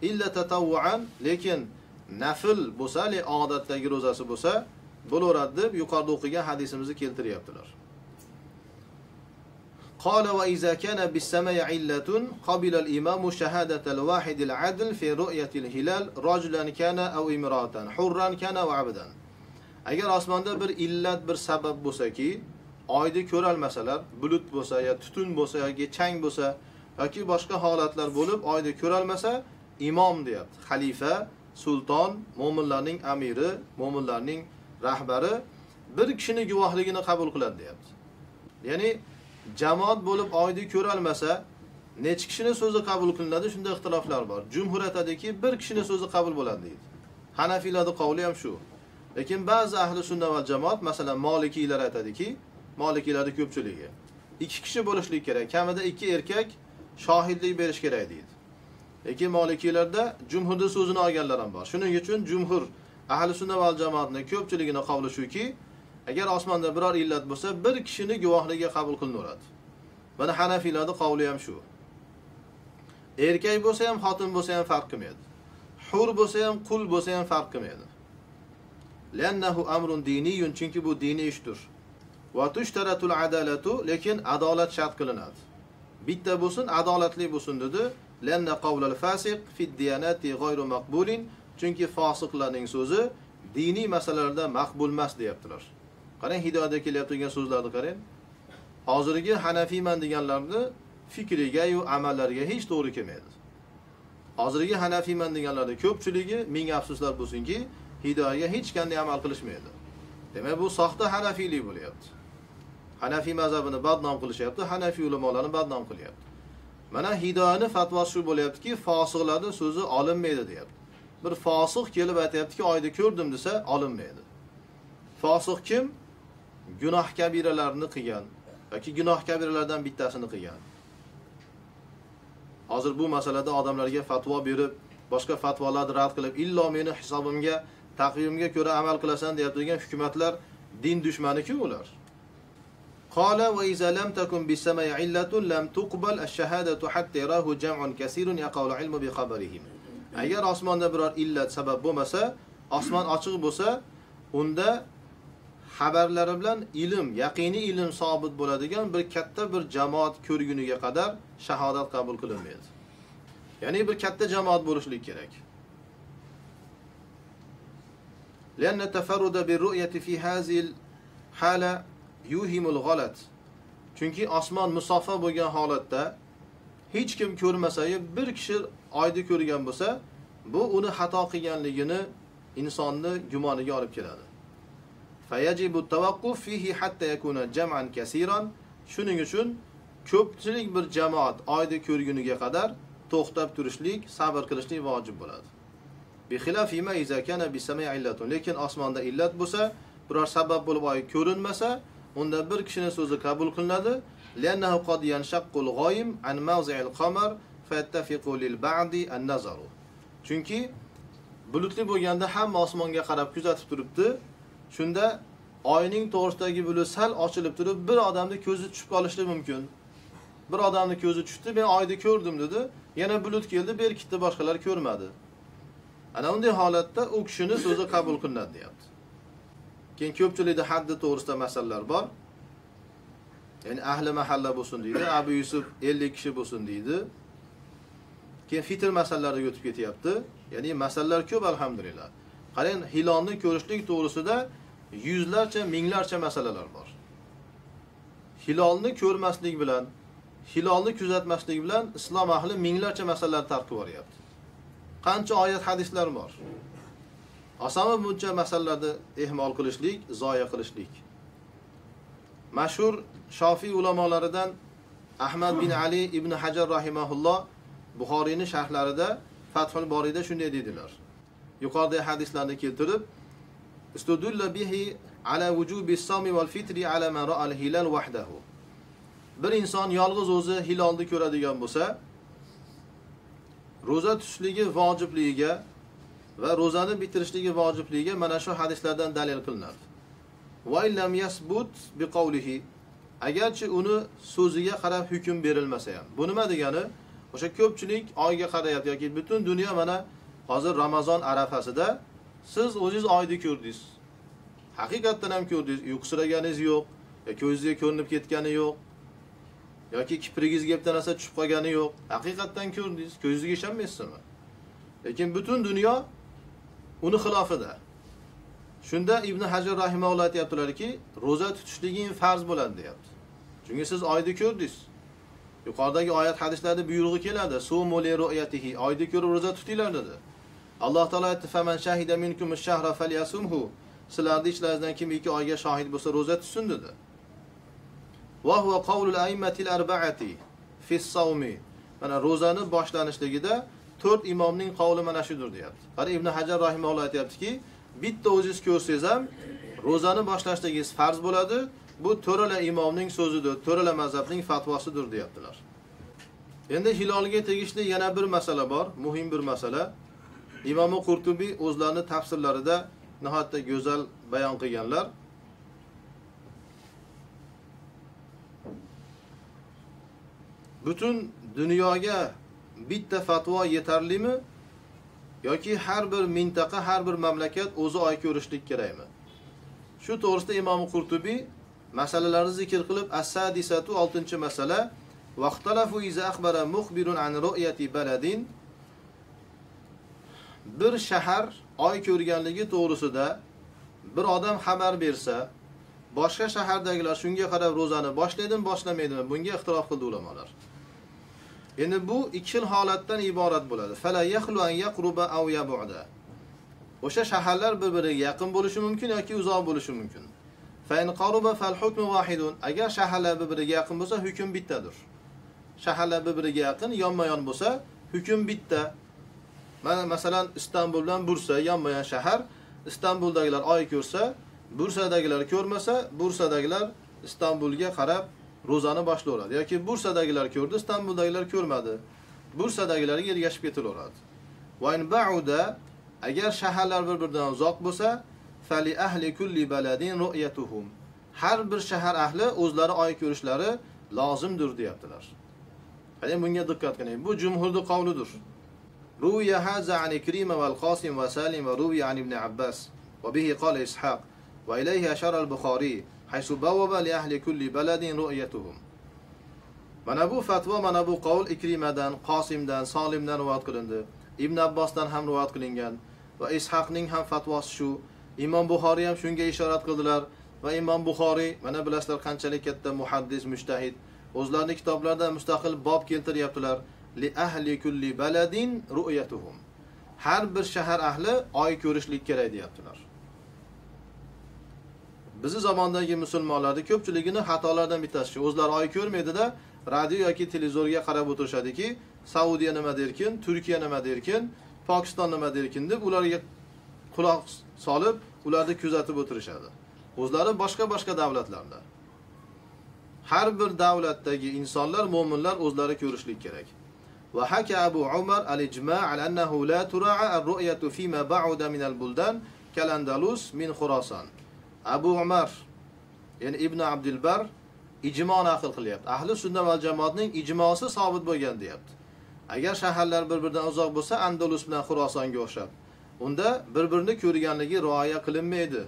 Illa tatawwuan, lekin nafil bo'lsa, odatdagi ro'zasi bo'lsa, bo'laveradi deb yuqorida o'qigan hadisimizni keltiryaptilar. Qala va iza kana bis-sama'i illatun qabila al-imamu shahadata al-wahid al-'adl fi ru'yati al-hilal rajulan kana aw imra'atan hurran kana wa 'abdan. Agar osmonda bir illat, bir sabab bo'lsa-ki, oyni ko'rolmasalar, bulut bo'lsa yo tutun bo'lsa yoki chang bo'lsa yoki boshqa holatlar bo'lib oyni ko'rolmasa, imom deyapti. Xalifa, sulton, mo'minlarning amiri, mo'minlarning rahbari bir kishining guvohligini qabul qiladi deyapti. Ya'ni jamoat bo'lib oyni ko'rolmasa, necha kishining so'zi qabul qilinadi? Shunda ixtiloflar bor. Jumhur aytadiki, bir kishining so'zi qabul bo'ladi deydi. Hanafiylarning qavli ham shu. Lekin ba'zi ahli sunna va jamoat, masalan, Malikiylar aytadiki, Malikiylarning ko'pchiligi 2 kishi bo'lishlik kerak, kamida 2 erkak shohidlik berish kerak deydi. Lekin Malikiylarda jumhurning so'zini olganlar ham bor. Shuning uchun jumhur ahli sunna val jamoatning ko'pchiligini qavli shuki, agar osmonda biror illat bo'lsa, bir kishini guvohligiga qabul qilinaveradi. Mana Hanafiylarning qavli ham shu. Erkak bo'lsa ham, xotin bo'lsa ham farq qilmaydi. Hur bo'lsa ham, qul bo'lsa ham farq qilmaydi. Lannahu amrun diniyun, chunki bu diniy ishdir. Va tushtaratul adalatu, lekin adolat shart qilinadi. Bitta bo'lsin, adolatli bo'lsin dedi. Lanna qawlal fasiq fi diyanati ghayru maqbulin, chunki fosiqlarning so'zi diniy masalalarda maqbul emas deyaptilar. Qarang, hidoyatda kelyapti degan so'zlarni qarang. Hozirgi Hanafiyman deganlarni fikriga yu amallariga hech to'g'ri kelmaydi. Hozirgi Hanafiyman deganlarning ko'pchiligi, ming afsuslar bo'lsinki, hidoyatga hech qanday amal qilishmaydi. Demak, bu soxta Hanafiylik bo'lyapti. Hanafiy mazhabini badnom qilishyapti, Hanafiy ulamolarini badnom qilyapti. Mana hidoyatning fatvosi shu bo'lyaptiki, fosiqlarning so'zi olinmaydi deyapti. Bir fosiq kelib aytayaptiki, oyda ko'rdim desa, olinmaydi. Fosiq kim? Gunoh kabiralarni qilgan yoki gunoh kabiralardan bittasini qilgan. Hozir bu masalada odamlarga fatvo berib, boshqa fatvolarni rad qilib, illo meni hisobimga, taqvimga ko'ra amal qilasan deb turgan hukumatlar din dushmani-ku ular. Qala va iza lam takun bis-sama'i illatun lam tuqbal ash-shahadatu hatta yarahu jam'un kaseerun yaqulu ilmu bi khabarihim. Agar osmonda biror illat sabab bo'lmasa, osmon ochiq bo'lsa, unda xabarlari bilan ilm, yaqiniy ilm sobit bo'ladigan bir katta bir jamoat ko'rguniga qadar shahodat qabul qilinmaydi. Ya'ni bir katta jamoat bo'lishlik kerak. Lianna tafarruda bi ru'yati fi hazil hala yuhimul ghalat. Chunki osmon musaffo bo'lgan holatda hech kim ko'rmasa-yu bir kishi oyda ko'rgan bo'lsa, bu uni xato qilganligini insonni gumoniga olib keladi. Fayajibu tawaqquf fihi hatta yakuna jam'an kaseeran. Shuning uchun ko'pchilik bir jamoat oyda ko'rguniga qadar to'xtab turishlik, sabr qilishlik vojib bo'ladi. Bi khilafi ma iza kana bi sama'i illatun. Lekin osmonda illat bo'lsa, biror sabab bo'lib oy ko'rinmasa, unda bir kishining so'zi qabul qilinadi. Liannahu qad yanshaqqul g'oyim an mawzi'il qamar fayattafiqu lil ba'di an-nazaru. Chunki bulutli bo'lganda hamma osmonga qarab kuzatib turibdi. Shunda oyning to'g'risidagi bulut sal ochilib turib, bir odamning ko'zi tushib qolishi mumkin. Bir odamning ko'zi tushdi, men oyni ko'rdim dedi. Yana bulut keldi, berkitdi, boshqalar ko'rmadi. Ana unday holatda u kishining so'zi qabul qilinadi, deyapti. Keyin ko'pchilikda haddi to'g'risida masalalar bor. Ya'ni ahli mahalla bo'lsin deydi, Abu Yusuf 50 kishi bo'lsin deydi. Keyin fitr masalalariga o'tib ketyapti. Ya'ni masalalar ko'p, alhamdulillah. Qarang, hilolni ko'rishlik to'g'risida yuzlarcha, minglarcha masalalar bor. Hilolni ko'rmaslik bilan, hilolni kuzatmaslik bilan islom ahli minglarcha masalalar tarqib boryapti. Qancha oyat hadislar bor. Osama buncha masalalarni ehmol qilishlik, zoya qilishlik. Mashhur Shofiy ulamolaridan Ahmad bin Ali ibn Hajar rahimahulloh Buxoriyning sharhlarida Fathul Boriyda shunday dedilar. Yuqoridagi hadislarni keltirib, istudulla bihi ala wujubi as-sawmi wal fitri ala man ra'a al-hilal wahdahu. Bir inson yolg'iz o'zi hilolni ko'radigan bo'lsa, roza tutishligi vojibligiga va rozani bitirishligi vojibligiga mana shu hadislardan dalil qilinadi. Va illam yasbut biqawlihi, agarchi uni so'ziga qarab hukm berilmasa ham. Bu nima degani? O'sha ko'pchilik oyga qarayapti yoki butun dunyo mana hozir Ramazon arafasida siz o'zingiz oyni ko'rdingiz. Haqiqatan ham ko'rdingiz, uyqusiraganingiz yo'q, yoki ko'zingizga ko'rinib ketgani yo'q, yoki kiprigingizga bitta narsa tushib qolgani yo'q. Haqiqatan ko'rdingiz, ko'zingizga ishonmaysizmi? Lekin butun dunyo uni xilofida. Shunda Ibn Hajar rahimahulloh aytibdilarki, roza tutishliging farz bo'ladi, deyapti. Chunki siz oyni ko'rdingiz. Yuqoridagi oyat hadislarda buyrug'i keladi. Sumu li ru'yatihi, oyni ko'rib roza tutinglar dedi. Alloh taolo aytdi: "Faman shahida minkum ash-shahra falyasumhu." Sizlarning ichlaringizdan kimiki oyga shohid bo'lsa, roza tutsin dedi. Va huwa qawlul a'immatil arba'ati fi as-sawmi. Mana rozani boshlanishligida 4 imomning qavli mana shudir, deyapti. Qari Ibn Hajar rahimahulloh aytibdiki, bitta o'zingiz ko'rsangiz ham rozani boshlashligingiz farz bo'ladi. Bu to'rala imomning so'zidir, to'rala mazhabning fatvosidir, deyaptilar. Endi hilolga tegishli yana bir masala bor, muhim bir masala. Imom Qurtubiy o'zlarining tafsirlarida nihoyatda go'zal bayon qilganlar. Butun dunyoga bitta fatvo yetarlimi yoki har bir mintaqa, har bir mamlakat o'zi oy ko'rishlik kerakmi? Shu to'g'risida Imom Qurtubiy masalalarni zikr qilib, as-sadisatu 6-masala vaqtalafu iza akhbara mukhbirun an ru'yati baladin, bir shahar oy ko'rganligi to'g'risida bir odam xabar bersa, boshqa shahardagilar shunga qarab ro'zani boshlaydimi, boshlamaydimi? Bunga ixtilof qildi ulamolar. Endi bu ikki xil holatdan iborat bo'ladi. Fala yakhlu an yaqruba aw yab'uda. O'sha shaharlar bir-biriga yaqin bo'lishi mumkin yoki uzoq bo'lishi mumkin. Fa in qaruba fal hukmu wahidun. Agar shaharlar bir-biriga yaqin bo'lsa, hukm bittadir. Shaharlar bir-biriga yaqin, yonma-yon bo'lsa, hukm bitta. Mana masalan Istanbul bilan Bursa yonma-yon shahar. Istanbuldagilar oy ko'rsa, Bursadagilar ko'rmasa, Bursadagilar Istanbulga qarab ro'zani boshlayveradi. Yoki Bursadagilar ko'rdi, Istanbuldagilar ko'rmadi. Bursadagilarga ergashib ketaveradi. Va in ba'uda, agar shaharlar bir-biridan uzoq bo'lsa, fali ahli kulli baladin ru'yatuhum. Har bir shahar ahli o'zlari oy ko'rishlari lozimdir deyaptilar. Qani bunga diqqat qiling. Bu jumhurning qavlidir. Ruwiya hadza an Ikrima wal Qasim wa Salim wa ruwiya an Ibn Abbas wa bihi qala Ishaq wa ilayhi ashara al-Bukhari haythu bawaba li ahli kulli baladin ru'yatuhum. Mana bu fatvo, mana bu qavl Ikrimadan, Qosimdan, Salimdan rivoyat qilindi. Ibn Abbosdan ham rivoyat qilingan va Ishaqning ham fatvosi shu. Imom Buxoriy ham shunga ishorat qildilar va Imom Buxoriy, mana bilasizlar qanchalik katta muhaddis, mujtahid, o'zlarining kitoblarida mustaqil bob keltiryaptilar. Li ahli kulli baladin ru'yatuhum. Har bir shahar ahli oy ko'rishlik kerak deyaptilar. Bizi zamondagi musulmonlarning ko'pchiligini xatolardan bittasi, o'zlari oy ko'rmaydi-da, radio yoki televizorga qarab o'tirishadiki, Saudiya nima derkin, Turkiya nima derkin, Pokiston nima derkin deb ularga quloq solib, ularni kuzatib o'tirishadi. O'zlari boshqa davlatlarda. Har bir davlatdagi insonlar, mu'minlar o'zlari ko'rishlik kerak. Va haka Abu Umar al-ijma' ala annahu la tura'a ar-ru'yatu fima ba'uda min al-buldan kal-Andalus min Khurasan. Abu Umar, ya'ni Ibn Abdul Bar ijmo naql qilyapti. Ahli sunna va jamoatning ijmosi sabit bo'lgan deyapti. Agar shaharlar bir-biridan uzoq bo'lsa, Andalus bilan Xurosonga o'xshab, unda bir-birini ko'rganligi rioya qilinmaydi.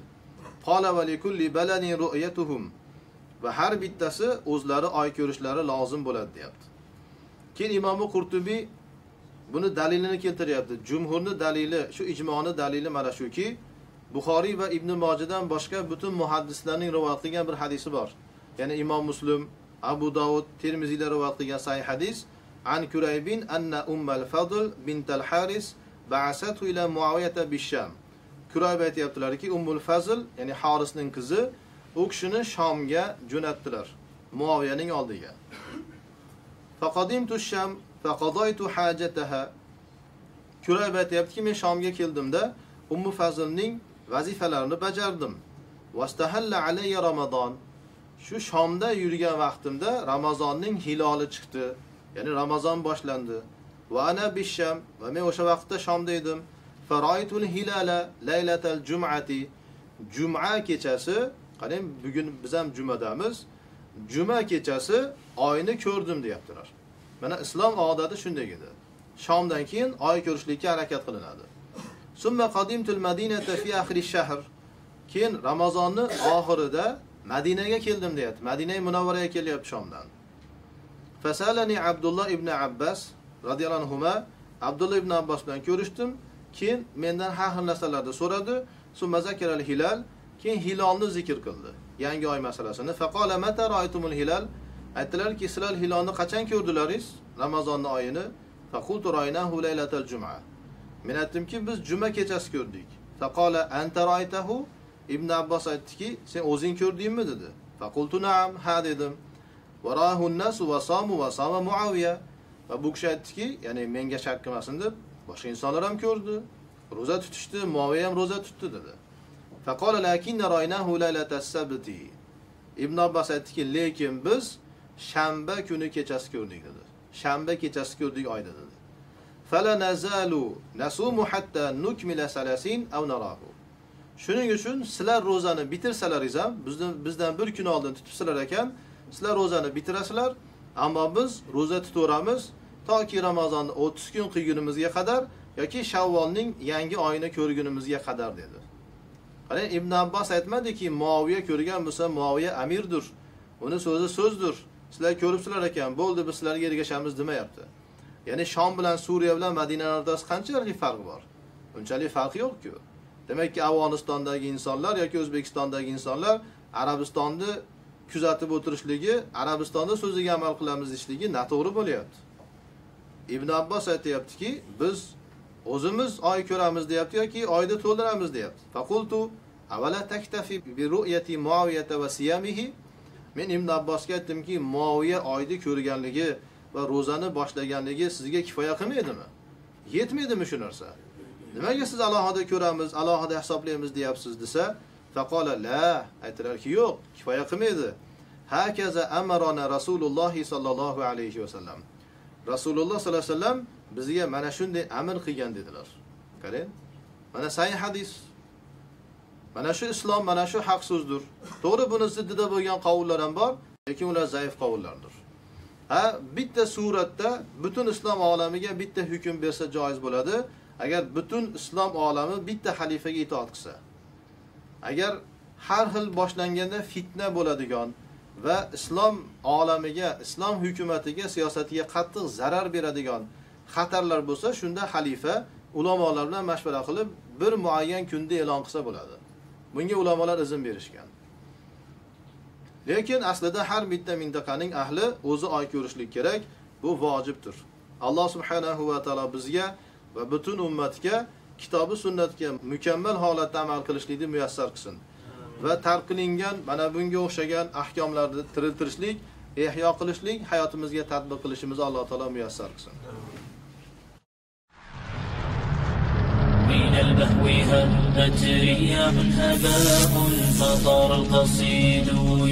Qala va likulli baladin ru'yatuhum. Va har bittasi o'zlari oy ko'rishlari lozim bo'ladi deyapti. Keyin Imom Qurtubiy buni dalilini keltiryapti. Jumhurning dalili, shu ijmoni dalili mana shuki, Buxoriy va Ibn Mojadan boshqa butun muhaddislarning rivoyat qilgan bir hadisi bor. Ya'ni Imom Muslim, Abu Davud, Tirmiziylar rivoyat qilgan sahih hadis, an Kuraybin anna Ummul Fadl bint al-Haris ba'asathu ila Muawiyah bi-Sham. Kurayb aytayaptilarki, Ummul Fazl, ya'ni Harisning qizi, u kishini Shomga jo'natdilar, Muaviyaning oldiga. Faqadimtu Sham faqadaytu hajataha. Kurayb aytayaptiki, men Shomga keldimda Ummu Fazlning vazifalarini bajardim. Vastahalla alayya Ramazon. Shu Shomda yurgan vaqtimda Ramazonning hiloli chiqdi. Ya'ni Ramazon boshlandi. Va ana bisham, va men o'sha vaqtda Shomda edim. Faraytul hilala laylatal jum'ati. Juma kechasi, qarang bugun biz ham jumadamiz. Juma kechasi oyni ko'rdim deyaptilar. Mana islom odati shunday edi. Shomdan keyin oy ko'rishlikka harakat qilinadi. Summa qadimtul Madinata fi akhir ash-shahr. Keyin Ramazonning oxirida Madinaga keldim deyapti. Madinaga Munawvaraga kelyapti Shomdan. Fasalani Abdullah ibn Abbas radhiyallohu anhuma, Abdullah ibn Abbas bilan ko'rishdim. Keyin mendan har xil narsalarni so'radi. Summa zakaral hilal, keyin hilolni zikr qildi. Yangi oy masalasini. Faqala mata ra'aytumul hilal? Aytdilarki, sizlar hilolni qachon ko'rdilaringiz? Ramazonning oyini. Faqultu ra'aynahu laylatal jum'a. Men aytdimki, biz juma kechasi ko'rdik. Faqala anta ra'aytahu? Ibn Abbos aytdiki, sen o'zing ko'rdingmi dedi. Faqultu na'am, ha dedim. Va ra'ahu an-nas wa samu wa sama Muaviya. Va bu kishi aytdiki, ya'ni menga shak qilmasin deb, boshqa insonlar ham ko'rdi. Roza tutishdi, Muaviya ham roza tutdi dedi. Faqala lakinna ra'aynahu laylatas sabti. Ibn Abbos aytdiki, lekin biz shanba kuni kechasi ko'rdik dedi. Shanba kechasi ko'rdik oyda dedi. Fala nazalu nasumu hatta nukmila 30 aw narahu. Shuning uchun sizlar ro'zani bitirsalaringiz ham, bizdan bir kun oldin tutibsizlar ekan, sizlar ro'zani bitirasizlar, ammo biz ro'za tutaveramiz toki Ramazonni 30 kun qilgunimizga qadar yoki Shavvolning yangi oyini ko'rgunimizga qadar dedi. Qarang, Ibn Abbos aytmadiki, Muaviya ko'rgan bo'lsa, Muaviya amirdir. Uni so'zi so'zdir. Sizlar ko'ribsizlar ekan, bo'ldi biz sizlarga ergashamiz demayapti. Ya'ni Shom bilan Suriya bilan Madina o'rtasida qanchalik farq bor? Unchalik farq yo'q-ku. Demak ki Afg'onistondagi insonlar yoki O'zbekistondagi insonlar Arabistonni kuzatib o'tirishligi, Arabistonda so'ziga amal qilamiz deyishligi noto'g'ri bo'lyapti. Ibn Abbos aytayaptiki, biz o'zimiz oy ko'ramiz deyapti yoki oyda to'ldiramiz deyapti. Faqultu avala taktafi bi ru'yati Muaviyata va siyamihi. Men Ibn Abbosga aytdimki, Muaviya oyda ko'rganligi va ro'zani boshlaganligi sizga kifoya qilmaydimi? Yetmaydimi shu narsa? Nimaga siz alohida ko'ramiz, alohida hisoblaymiz deyapsiz desa, faqala la, aytdilarki yo'q, kifoya qilmaydi. Hakaza amarona Rasululloh sallallohu alayhi va sallam. Rasululloh sallallohu alayhi va sallam bizga mana shunday amr qilgan dedilar. Qarang, mana sahih hadis. Mana shu islom, mana shu haq so'zdir. To'g'ri, buni ziddida bo'lgan qavullar ham bor, lekin ular zaif qavullardir. Bitta suratda butun islom olamiga bitta hukm bersa joiz bo'ladi. Agar butun islom olami bitta xalifaga itoat qilsa. Agar har xil boshlanganda fitna bo'ladigan va islom olamiga, islom hukumatiga, siyosatiga qattiq zarar beradigan xatarlar bo'lsa, shunda xalifa ulamolar bilan mashvara qilib bir muayyan kunda e'lon qilsa bo'ladi. Bunga ulamolar izn berishgan. Lekin aslida har bitta mintaqaning ahli o'zi oy ko'rishlik kerak, bu vojibdir. Alloh subhanahu va taolo bizga va butun ummatga kitobi sunnatga mukammal holatda amal qilishlikni muyassar qilsin. Va tark qilingan mana bunga o'xshagan ahkomlarni tiriltirishlik, ihyo qilishlik, hayotimizga tatbiq qilishimizni Alloh taolo muyassar qilsin. من البهو هبت رياح هباء فطار القصيد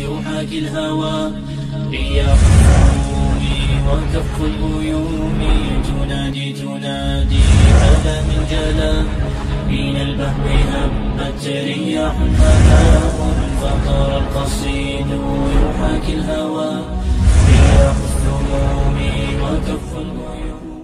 يحاكي الهوى رياح الهموم وكف الغيوم تنادي هذا من جلا من البهو هبت رياح هباء فطار القصيد يحاكي الهوى رياح الهموم وكف الغيوم